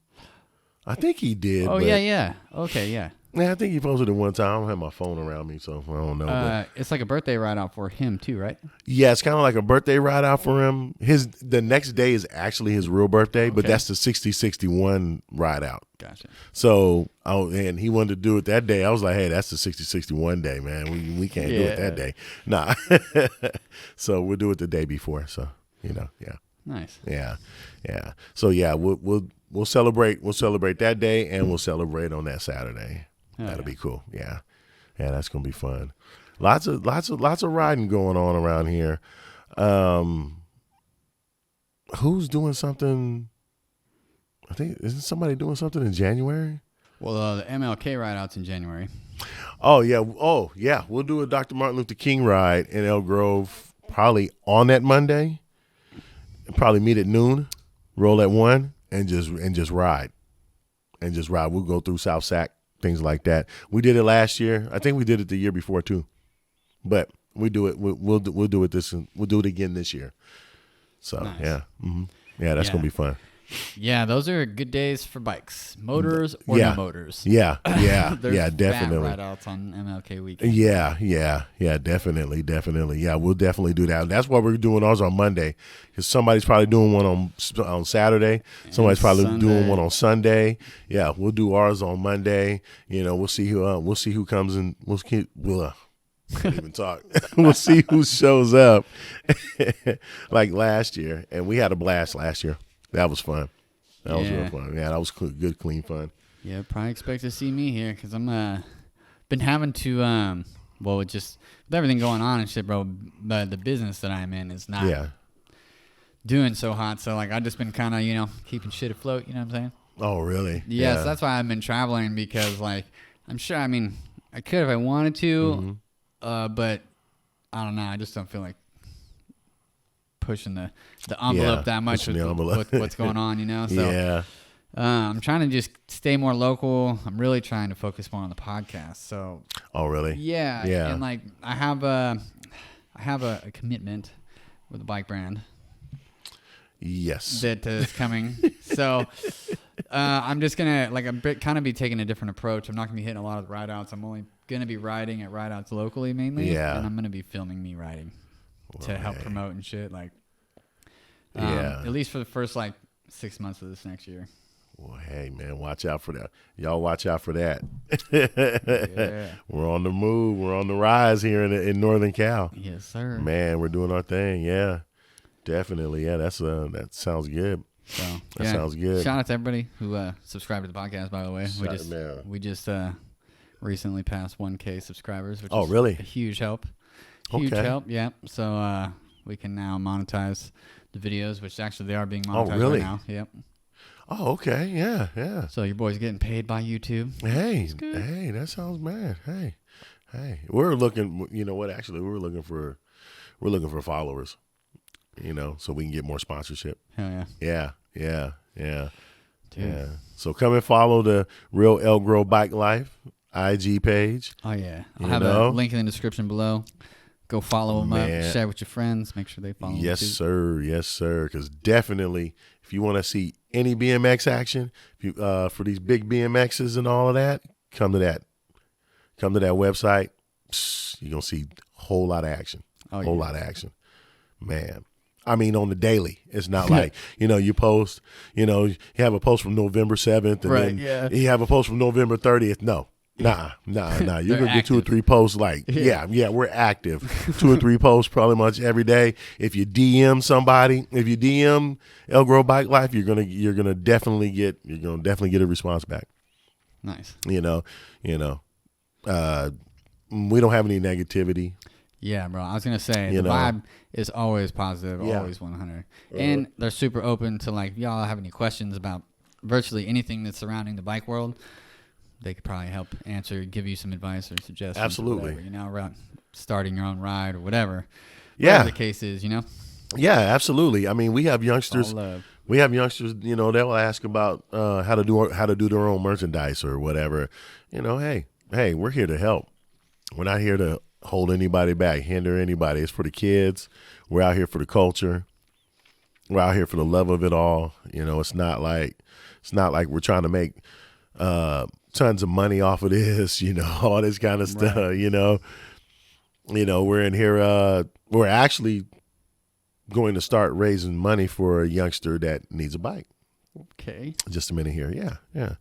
I think he did. Oh yeah. Okay, yeah. Yeah, I think he posted it one time. I don't have my phone around me, so I don't know. It's like a birthday ride out for him too, right? Yeah, it's kind of like a birthday ride out for him. The next day is actually his real birthday, but that's the 60-61 ride out. Gotcha. So, and he wanted to do it that day. I was like, hey, that's the 60-61 day, man. We can't do it that day. Nah. So we'll do it the day before. So, yeah. Nice. Yeah. So yeah, we'll celebrate that day, and we'll celebrate on that Saturday. That'll be cool. Yeah, that's gonna be fun. Lots of riding going on around here. Who's doing something? I think isn't somebody doing something in January? Well, the MLK ride out's in January. Oh yeah. We'll do a Dr. Martin Luther King ride in Elk Grove probably on that Monday. Probably meet at noon, roll at 1, and just ride. We'll go through South Sac, things like that. We did it last year. I think we did it the year before too, but we do it. We'll do it We'll do it again this year. So nice. Yeah, that's gonna be fun. Yeah, those are good days for bikes, motors or no motors. Yeah, There's definitely. Ride outs on MLK weekend. Yeah, definitely. Yeah, we'll definitely do that. That's why we're doing ours on Monday, because somebody's probably doing one on Saturday. Somebody's probably doing one on Sunday. Yeah, we'll do ours on Monday. We'll see who comes in. Can't even talk. We'll see who shows up. Like last year, and we had a blast last year. That was fun. That was real fun. Yeah, that was good, clean fun. Yeah, probably expect to see me here because I'm been having to with just with everything going on and shit, bro. But the business that I'm in is not doing so hot. So like I've just been kind of keeping shit afloat. You know what I'm saying? Oh really? Yes, that's why I've been traveling because like I'm sure. I mean, I could if I wanted to, but I don't know. I just don't feel like pushing the envelope that much with what's going on, So I'm trying to just stay more local. I'm really trying to focus more on the podcast. So. Oh, really? Yeah. Yeah. And like I have a commitment with the bike brand. Yes. That is coming. So I'm just gonna kind of be taking a different approach. I'm not gonna be hitting a lot of the ride outs. I'm only gonna be riding at ride outs locally mainly. Yeah. And I'm gonna be filming me riding to help promote and shit. Yeah. At least for the first 6 months of this next year. Well, hey, man, watch out for that. Y'all watch out for that. Yeah. We're on the move. We're on the rise here in Northern Cal. Yes, sir. Man, we're doing our thing. Yeah, definitely. Yeah, that sounds good. So, that sounds good. Shout out to everybody who subscribed to the podcast, by the way. We just recently passed 1K subscribers, which is really? a huge help. Huge help, yeah. So we can now monetize the videos, which actually they are being monetized right now. Yep. Oh, okay. Yeah. So your boy's getting paid by YouTube. Hey, that sounds mad. Hey. We're looking, you know what, actually we're looking for followers, so we can get more sponsorship. Hell yeah. Yeah. Dude. Yeah. So come and follow the Real El Grow Bikelife IG page. Oh yeah. I'll have a link in the description below. Go follow them up, share with your friends, make sure they follow them too. Yes, sir. Because definitely, if you want to see any BMX action, for these big BMXs and all of that, come to that website. You're going to see a whole lot of action. Whole lot of action. Man. I mean, on the daily. It's not like, you post, you have a post from November 7th and then you have a post from November 30th. No. Nah. You're going to get 2 or 3 posts we're active. 2 or 3 posts probably much every day. If you DM somebody, if you DM El Grow Bike Life, you're going to definitely get a response back. Nice. We don't have any negativity. Yeah, bro. I was going to say, the vibe is always positive, always 100. And they're super open to if y'all have any questions about virtually anything that's surrounding the bike world. They could probably help answer, give you some advice or suggestions. Absolutely. About starting your own ride or whatever. Yeah. Whatever the case is, Yeah, absolutely. I mean, we have youngsters. They'll ask about how to do their own merchandise or whatever. Hey, we're here to help. We're not here to hold anybody back, hinder anybody. It's for the kids. We're out here for the culture. We're out here for the love of it all. It's not like we're trying to make tons of money off of this, all this kind of stuff, we're in here, we're actually going to start raising money for a youngster that needs a bike. Okay. Just a minute here. Yeah.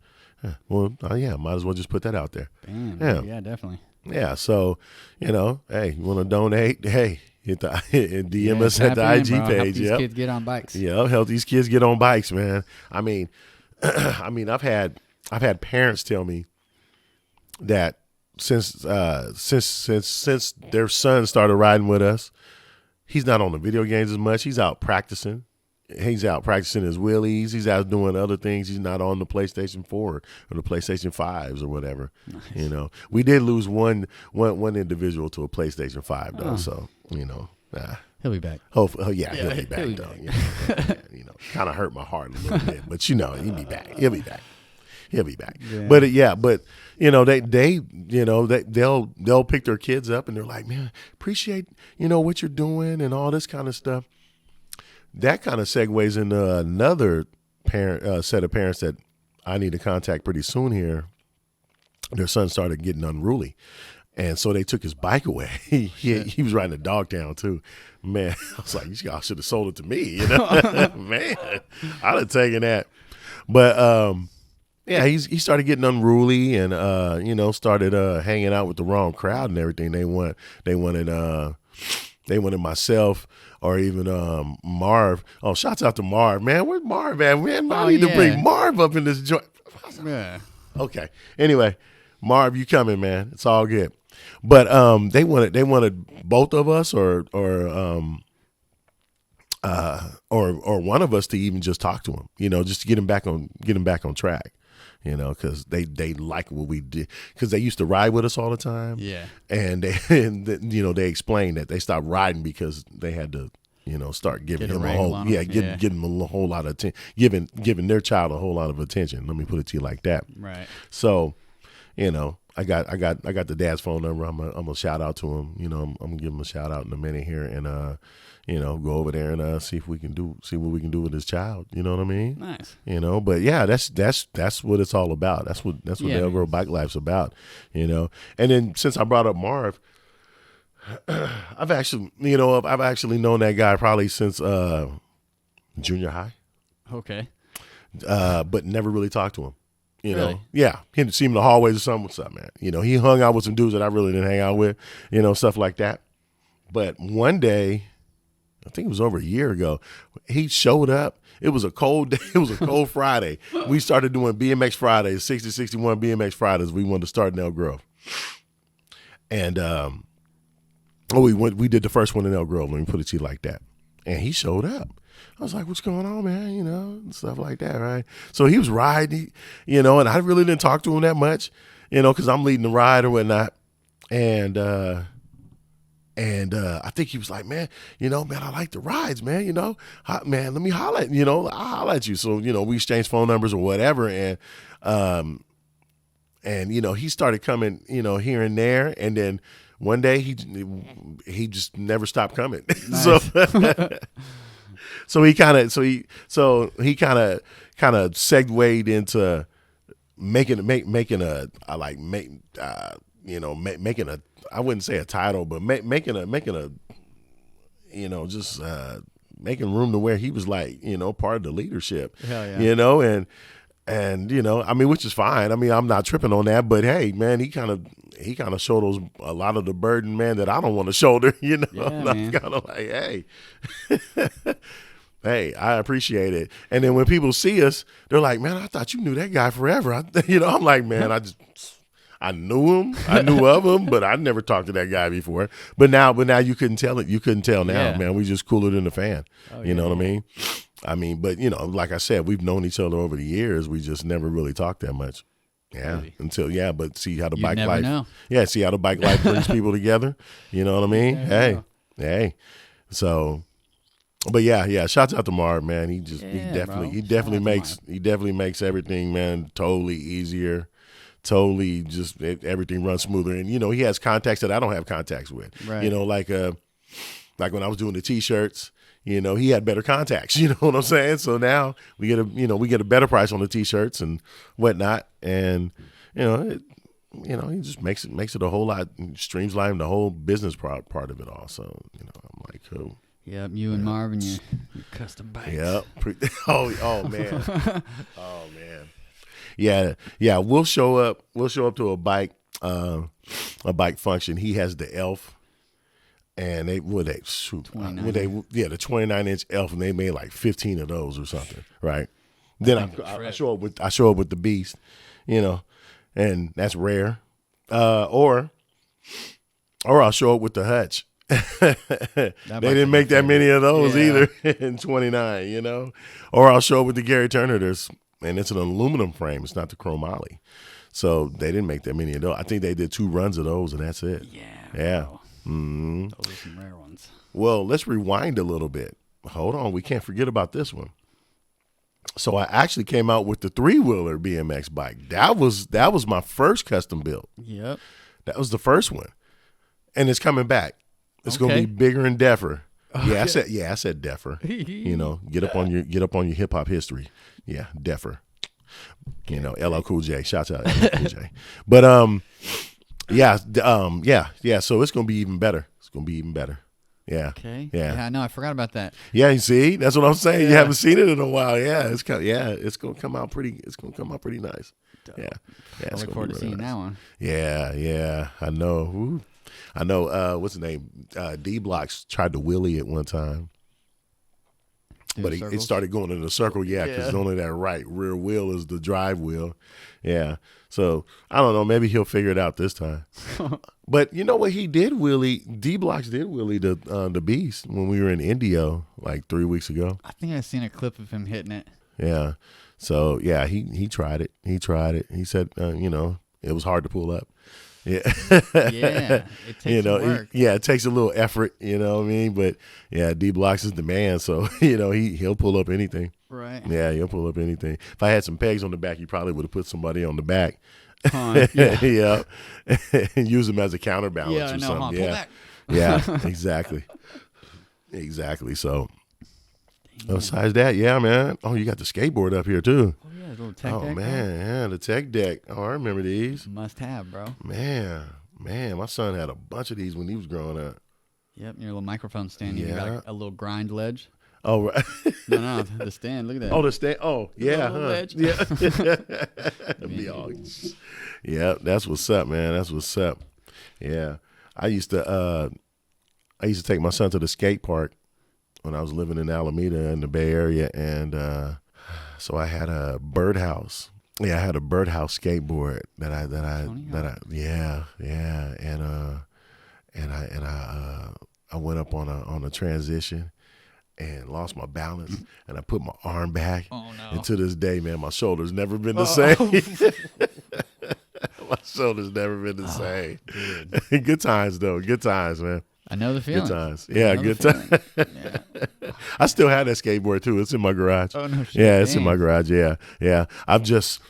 Well, might as well just put that out there. Damn, yeah, definitely. Yeah. So, hey, you want to donate? Hey, hit DM us at the IG page. Help these kids get on bikes. Yeah. Help these kids get on bikes, man. I mean, I've had parents tell me that since their son started riding with us, he's not on the video games as much. He's out practicing. He's out practicing his wheelies. He's out doing other things. He's not on the PlayStation 4 or the PlayStation 5s or whatever. Nice. We did lose one individual to a PlayStation 5 though. So he'll be back. Hopefully, he'll be back though. Kind of hurt my heart a little bit, but he'll be back. He'll be back. He'll be back. Yeah. But they'll pick their kids up and they're like, man, appreciate what you're doing and all this kind of stuff. That kind of segues into another set of parents that I need to contact pretty soon here. Their son started getting unruly. And so they took his bike away. He was riding a dog town too. Man, I was like, y'all should have sold it to me. Man, I'd have taken that. But he started getting unruly and started hanging out with the wrong crowd and everything. They wanted myself or even Marv. Oh, shouts out to Marv, man. Where's Marv at, man? I need to bring Marv up in this joint. Yeah. Okay. Anyway, Marv, you coming, man? It's all good. But they wanted both of us or one of us to even just talk to him, just to get him back on track. Because they like what we did, because they used to ride with us all the time. Yeah. And they explained that they stopped riding because they had to, start giving Get a him a wrangle whole, on him. getting him a whole lot of attention, giving their child a whole lot of attention. Let me put it to you like that. Right. So, I got the dad's phone number. I'm gonna shout out to him. I'm gonna give him a shout out in a minute here, and go over there and see what we can do with his child. You know what I mean? Nice. But yeah, that's what it's all about. That's what Yeah, They'll Grow Bikelife's about. And then since I brought up Marv, I've actually known that guy probably since junior high, Okay. but never really talked to him. Really? Yeah, he'd see him in the hallways or something. What's up, man? He hung out with some dudes that I really didn't hang out with, stuff like that. But one day, I think it was over a year ago, he showed up. It was a cold day. It was a cold Friday. We started doing BMX Fridays, 60-61 BMX Fridays. We wanted to start in Elk Grove. And we did the first one in Elk Grove. Let me put it to you like that. And he showed up. I was like, what's going on, man? And stuff like that, right? So he was riding, and I really didn't talk to him that much, because I'm leading the ride or whatnot. And I think he was like, man, I like the rides, man, man, let me holler at, I'll holler at you. So, we exchanged phone numbers or whatever. And he started coming, here and there. And then one day he just never stopped coming. Nice. So he kind of segued into making a I wouldn't say a title, but making room to where he was like, part of the leadership. Hell yeah. And which is fine. I'm not tripping on that, but hey, man, he kind of showed a lot of the burden, man, that I don't want to shoulder, Yeah, I'm kind of like, hey, hey, I appreciate it. And then when people see us, they're like, man, I thought you knew that guy forever. I'm like, man, I knew him. I knew of him, but I never talked to that guy before. But now you couldn't tell it. You couldn't tell now, man. We just cooler than a fan. Oh, you know what I mean? But like I said, we've known each other over the years. We just never really talked that much. Yeah. Really? But see how the You bike never life. know. Yeah, see how the bike life brings people together. You know what I mean? Hey. So, but yeah. Shouts out to Marv, man. He definitely makes everything, man, totally easier. Totally, just everything runs smoother, and he has contacts that I don't have contacts with. Right. Like when I was doing the T-shirts, he had better contacts. You know what I'm saying? So now we get a better price on the T-shirts and whatnot, and he just makes it a whole lot, streamlines the whole business part of it all. So I'm like, cool. Yep, you and Marvin, your custom bikes. Yep. Oh man. Oh man. Yeah. We'll show up to a bike function. He has the Elf, and the 29-inch Elf, and they made like 15 of those or something, right? Then I show up with the Beast, and that's rare. Or I'll show up with the Hutch. They didn't make that many of those either in 29, Or I'll show up with the Gary Turner. And it's an aluminum frame. It's not the chromoly. So they didn't make that many of those. I think they did 2 runs of those, and that's it. Yeah. Mm-hmm. Those are some rare ones. Well, let's rewind a little bit. Hold on. We can't forget about this one. So I actually came out with the 3-wheeler BMX bike. That was my first custom build. Yep. That was the first one. And it's coming back. It's going to be bigger and deffer. Okay. I said deffer. Get up on your hip hop history. Yeah, deffer. LL Cool J. Shouts out LL Cool J. But yeah. So it's gonna be even better. Yeah. Okay. Yeah. No, I forgot about that. Yeah. You see, that's what I'm saying. Yeah. You haven't seen it in a while. Yeah. It's gonna come out pretty. It's gonna come out pretty nice. Yeah. I look forward to seeing that one. Yeah. I know. Ooh. I know. What's his name? D Blocks tried to wheelie it one time. But it started going in a circle, because only that right rear wheel is the drive wheel. Yeah. So, I don't know. Maybe he'll figure it out this time. But you know what? He did wheelie. D-Blocks did wheelie the Beast when we were in Indio like 3 weeks ago. I think I've seen a clip of him hitting it. Yeah. So, yeah, he tried it. He said, it was hard to pull up. Yeah. Yeah, it takes work. It takes a little effort, you know what I mean? But yeah, D Blocks is the man, so he'll pull up anything. Right. Yeah, he'll pull up anything. If I had some pegs on the back, he probably would have put somebody on the back. Yeah. And use them as a counterbalance or something. Pull back. Yeah, exactly. Exactly. So besides that, yeah, man. Oh, you got the skateboard up here too. Oh yeah, little tech deck. Oh man, yeah, the tech deck. Oh, I remember these. Must have, bro. Man, my son had a bunch of these when he was growing up. Yep, your little microphone stand. You got a little grind ledge. Oh, right. No, the stand. Look at that. Oh, the stand. Oh, yeah. Ledge. Yeah. That'd be all. Yeah, that's what's up, man. That's what's up. Yeah, I used to take my son to the skate park when I was living in Alameda in the Bay Area, and so I had a birdhouse. Yeah, I had a birdhouse skateboard that I went up on a transition and lost my balance, and I put my arm back. Oh no! And to this day, man, my shoulder's never been the same. My shoulder's never been the same. Good times though. Good times, man. I know the feeling. Good times. Yeah, good times. Yeah. I still have that skateboard too. It's in my garage. Oh no shit. Yeah, it's in my garage. Yeah. I've just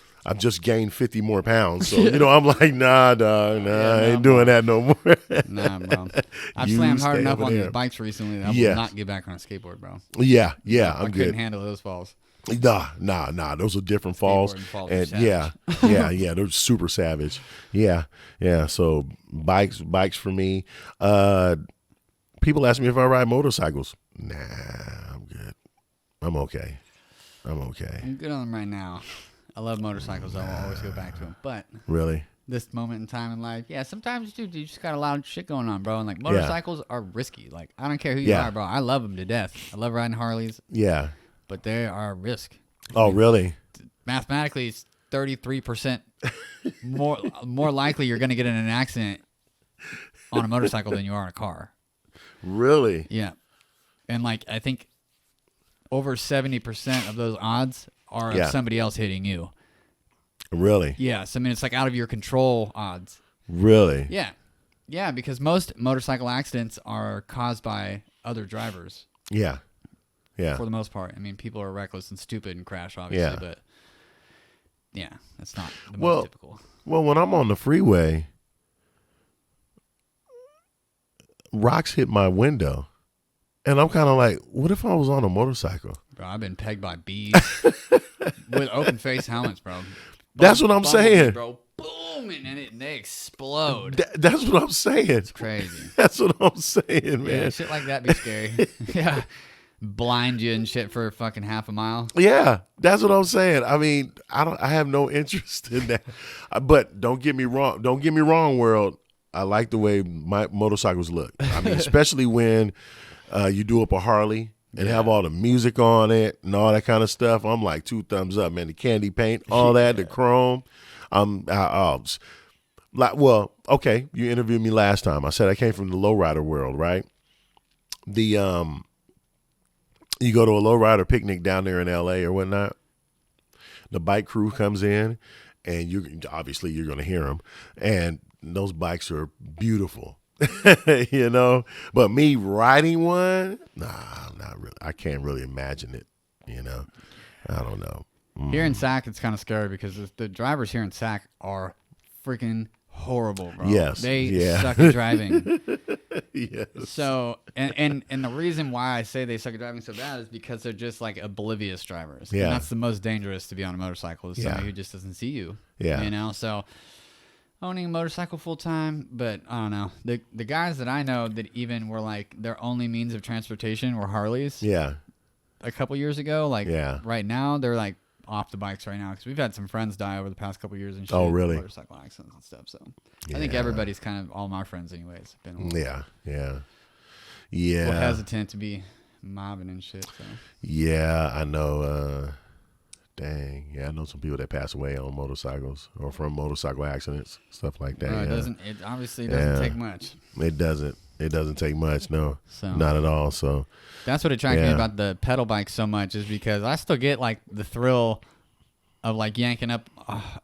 gained 50 more pounds. So, I'm like, nah, dog, I ain't doing that no more. Nah, bro. I've slammed hard enough on these bikes recently that I will not get back on a skateboard, bro. Yeah, I couldn't handle those falls. Nah. Those are different falls. And yeah, they're super savage. Yeah. So bikes for me. People ask me if I ride motorcycles. Nah, I'm good. I'm okay. I'm good on them right now. I love motorcycles. I'll always go back to them. But really, this moment in time in life, sometimes you just got a lot of shit going on, bro. And like motorcycles are risky. Like I don't care who you are, bro. I love them to death. I love riding Harleys. Yeah, but they are a risk. Oh, really? Mathematically, it's 33% more likely you're going to get in an accident on a motorcycle than you are in a car. Really? Yeah. And like I think over 70% of those odds are of somebody else hitting you. Really? Yes. I mean, it's like out of your control odds. Really? Yeah. Yeah, because most motorcycle accidents are caused by other drivers. Yeah. Yeah. For the most part. I mean, people are reckless and stupid and crash, obviously, but that's not the most typical. Well, when I'm on the freeway, rocks hit my window. And I'm kind of like, what if I was on a motorcycle? Bro, I've been pegged by bees with open face helmets, bro. That's what I'm saying. Bro, boom, and they explode. That's what I'm saying. It's crazy. That's what I'm saying, man. Yeah, shit like that be scary. Yeah. Blind you and shit for fucking half a mile. Yeah, that's what I'm saying. I mean, I have no interest in that. But don't get me wrong, world. I like the way my motorcycles look. I mean, especially when you do up a Harley and have all the music on it and all that kind of stuff. I'm like 2 thumbs up, man. The candy paint, all that, the chrome. Okay. You interviewed me last time. I said I came from the lowrider world, right? You go to a lowrider picnic down there in LA or whatnot. The bike crew comes in, and you're going to hear them, and those bikes are beautiful, But me riding one, nah, not really. I can't really imagine it, I don't know. Here in SAC, it's kind of scary because the drivers here in SAC are freaking horrible, bro. Yes, they suck at driving. Yes. So, and the reason why I say they suck at driving so bad is because they're just like oblivious drivers. Yeah. And that's the most dangerous to be on a motorcycle is somebody who just doesn't see you. Yeah. So owning a motorcycle full time, but I don't know. The guys that I know that even were like their only means of transportation were Harleys. Yeah. A couple years ago, right now they're like off the bikes right now because we've had some friends die over the past couple years and shit. Oh, really? Motorcycle accidents and stuff. So I think everybody's kind of all my friends, anyways. Been hesitant to be mobbing and shit. So. Yeah, I know. Dang, I know some people that pass away on motorcycles or from motorcycle accidents, stuff like that. It obviously doesn't take much. It doesn't take much. No, so. Not at all. So. That's what attracted me about the pedal bike so much is because I still get like the thrill of like yanking up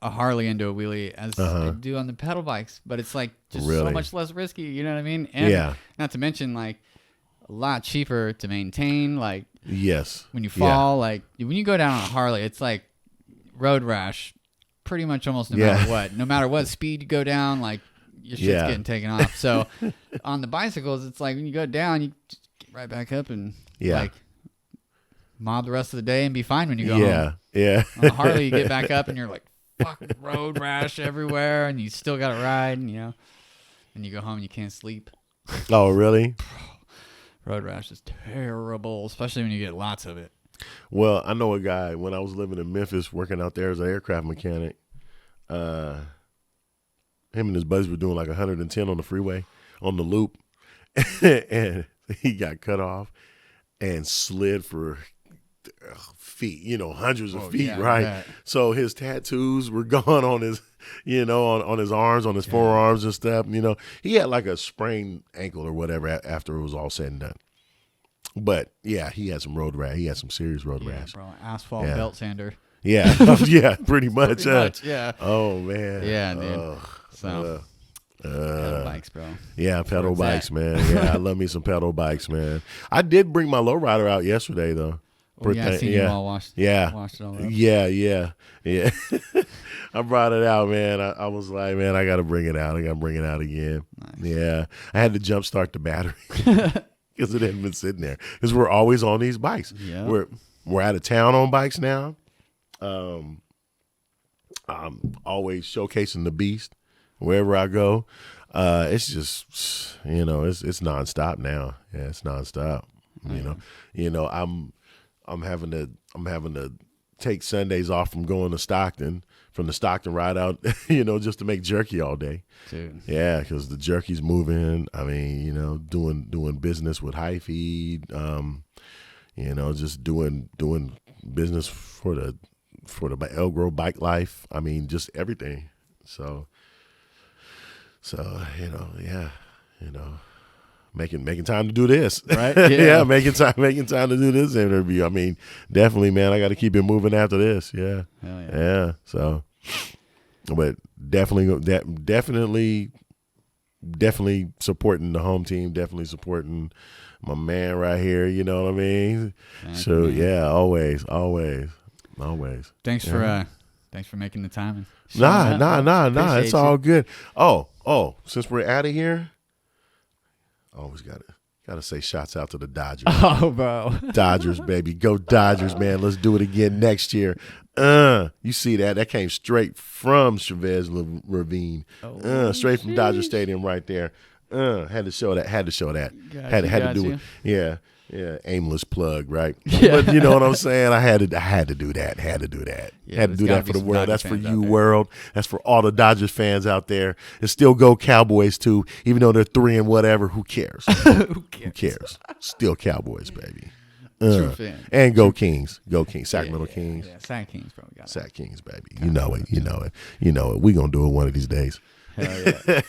a Harley into a wheelie as I do on the pedal bikes, but it's like just so much less risky. You know what I mean? And not to mention like a lot cheaper to maintain. Like when you fall, like when you go down on a Harley, it's like road rash, pretty much almost no matter what. No matter what speed you go down, like your shit's getting taken off. So on the bicycles, it's like when you go down, you just get right back up and like mob the rest of the day and be fine when you go home. Yeah. On the Harley, you get back up and you're like, fuck, road rash everywhere, and you still got to ride, and and you go home and you can't sleep. Oh, really? Road rash is terrible, especially when you get lots of it. Well, I know a guy when I was living in Memphis, working out there as an aircraft mechanic. Him and his buddies were doing like 110 on the freeway, on the loop, and he got cut off and slid for feet, hundreds of feet, right? So his tattoos were gone on his, on his arms, on his forearms and stuff. He had like a sprained ankle or whatever after it was all said and done. But yeah, he had some road rash. He had some serious road rash. Bro, asphalt belt sander. Yeah, pretty much. Pretty much, yeah. Oh man. Yeah, dude. Pedal bikes, bro. Yeah, pedal bikes, man. Yeah, I love me some pedal bikes, man. I did bring my lowrider out yesterday though. I seen you all washed it all up. Yeah. I brought it out, man. I was like, man, I got to bring it out. I got to bring it out again. Nice. Yeah. I had to jump start the battery because it hadn't been sitting there. Because we're always on these bikes. Yeah. We're out of town on bikes now. I'm always showcasing the beast wherever I go. It's just, it's nonstop now. Yeah, it's nonstop. I'm having to take Sundays off from going to Stockton, from the Stockton ride out, just to make jerky all day. Dude. Yeah, because the jerky's moving. I mean, doing business with High Feed. Just doing business for the Elgro Bikelife. I mean, just everything. So making time to do this, right? Yeah, making time to do this interview. I mean, definitely, man. I got to keep it moving after this. Yeah, hell yeah. Yeah. So, but definitely supporting the home team. Definitely supporting my man right here. You know what I mean? So yeah, always. Thanks for making the time. Nah. It's all good. Oh, since we're out of here. Always gotta say shouts out to the Dodgers. Oh, bro. Dodgers, baby. Go Dodgers, man. Let's do it again next year. You see that? That came straight from Chavez Ravine. Straight from Dodger Stadium right there. Had to show that. Had to do it. Yeah. Aimless plug, right? Yeah. But you know what I'm saying? I had to do that. Had to do that. Yeah, had to do that for the world. That's for you, there. world. That's for all the Dodgers fans out there. And still go Cowboys too, even though they're 3 and whatever. Who cares? Who cares? Still Cowboys, baby. True fan. And go Kings. Go Kings. Sacramento Kings. Yeah, Sac Kings, bro. Sac Kings, baby. You know it. We gonna do it one of these days. Hell yeah.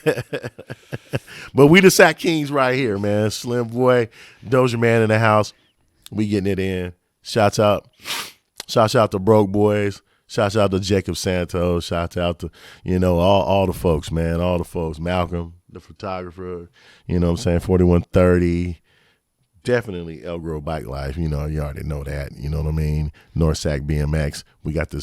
But we the Sac Kings right here, man. Slim Boy, Dozier man in the house. We getting it in. Shouts out to Broke Boys. Shouts out to Jacob Santos. Shouts out to, all the folks, man. All the folks. Malcolm, the photographer, 4130. Definitely Elgro Bikelife. You already know that. You know what I mean? North Sac BMX. We got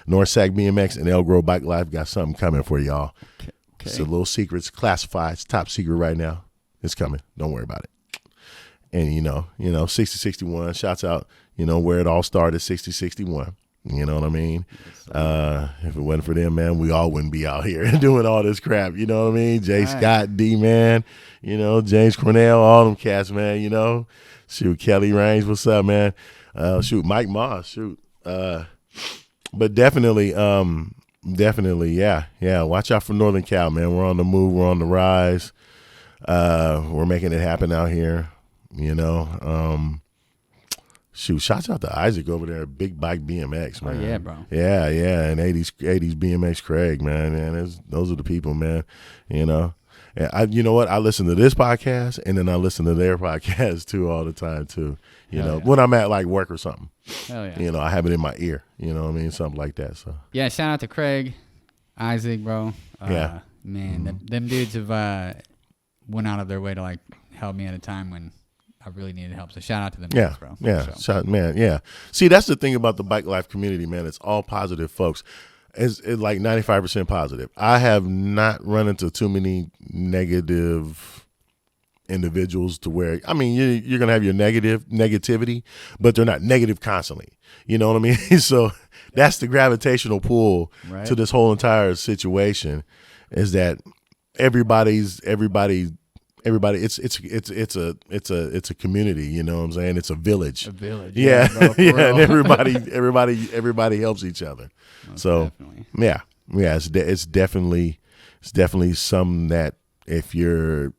North Sac BMX and Elgro Bikelife got something coming for y'all. Okay. It's a little secret. It's classified. It's top secret right now. It's coming. Don't worry about it. And 6061. Shouts out, where it all started, 6061. You know what I mean? If it wasn't for them, man, we all wouldn't be out here doing all this crap. You know what I mean? Jay Scott, D-Man, James Cornell, all them cats, man, Shoot, Kelly Raines, what's up, man? Shoot, Mike Moss, shoot. But definitely, yeah. Watch out for Northern Cal, man. We're on the move. We're on the rise. We're making it happen out here, Shoot, shouts out to Isaac over there at Big Bike BMX, man. Oh, yeah, bro. Yeah, and 80s BMX Craig, man. Those are the people, man, You know what? I listen to this podcast and then I listen to their podcast too all the time too. You know, when I'm at like work or something. Hell yeah. You know, I have it in my ear. You know what I mean? Something like that. So yeah, shout out to Craig, Isaac, bro. Yeah. Man, them dudes have went out of their way to like help me at a time when I really needed help. So shout out to them, guys, bro. Yeah. So. Yeah. See, that's the thing about the Bike Life community, man. It's all positive folks. It's like 95% positive. I have not run into too many negative individuals to where, I mean, you're going to have your negativity, but they're not negative constantly. You know what I mean? So that's the gravitational pull to this whole entire situation, is that everybody, it's a community, you know what I'm saying? It's a village. Yeah. Bro, yeah. And everybody helps each other. Most so definitely. yeah. It's definitely something that if you're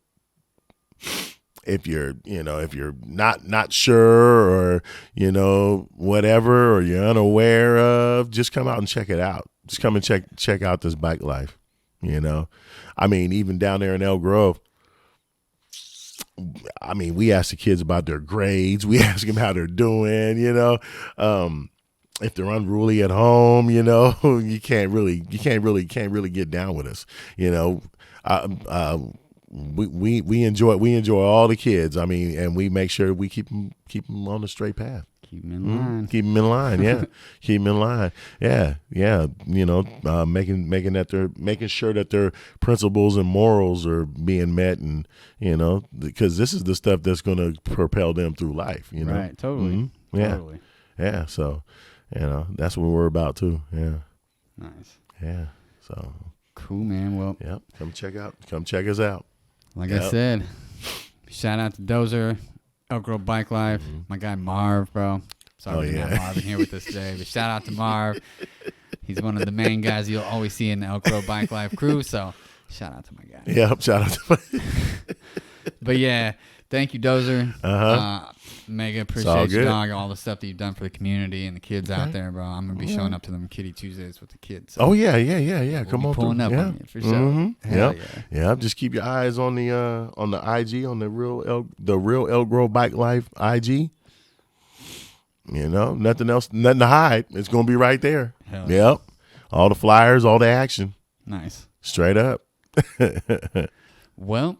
not sure, or, you know, whatever, or you're unaware of, just come out and check it out. Just come and check out this Bike Life. You know, I mean, even down there in Elk Grove, I mean, we ask the kids about their grades. We ask them how they're doing, you know, if they're unruly at home, you know, you can't really get down with us. You know, we enjoy all the kids. I mean, and we make sure we keep them on the straight path. Keep them in line. Keep them in line. Yeah. Keep them in line. Yeah. Yeah. You know, making sure that their principles and morals are being met, and, you know, because this is the stuff that's going to propel them through life, you know? Right. Totally. Mm-hmm. Yeah. Totally. Yeah. So, you know, that's what we're about too. Yeah. Nice. Yeah. So cool, man. Well, yep. Come check us out. Like I said, shout out to Dozier, Elk Grove Bike Life, my guy Marv, bro. Sorry we didn't have Marv in here with us today, but shout out to Marv. He's one of the main guys you'll always see in the Elk Grove Bike Life crew, so shout out to my guy. Yep, shout out to my But yeah, thank you, Dozier. Mega appreciate you, dog, all the stuff that you've done for the community and the kids out there, bro. I'm going to be showing up to them Kitty Tuesdays with the kids. So yeah. Come we'll on, pulling up on you for sure. Yeah. Just keep your eyes on the IG, on the real Elk Grove Bike Life IG. You know, nothing to hide. It's gonna be right there. Yep, all the flyers, all the action. Nice, straight up. Well,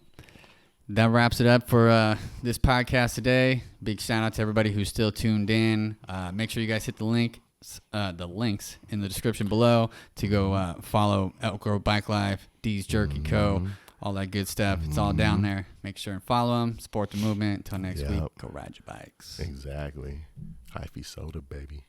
that wraps it up for this podcast today. Big shout out to everybody who's still tuned in. Make sure you guys hit the links in the description below to go follow Elk Grove Bike Life, D's Jerky Co., all that good stuff. It's all down there. Make sure and follow them. Support the movement. Until next week, go ride your bikes. Exactly. Hyphy soda, baby.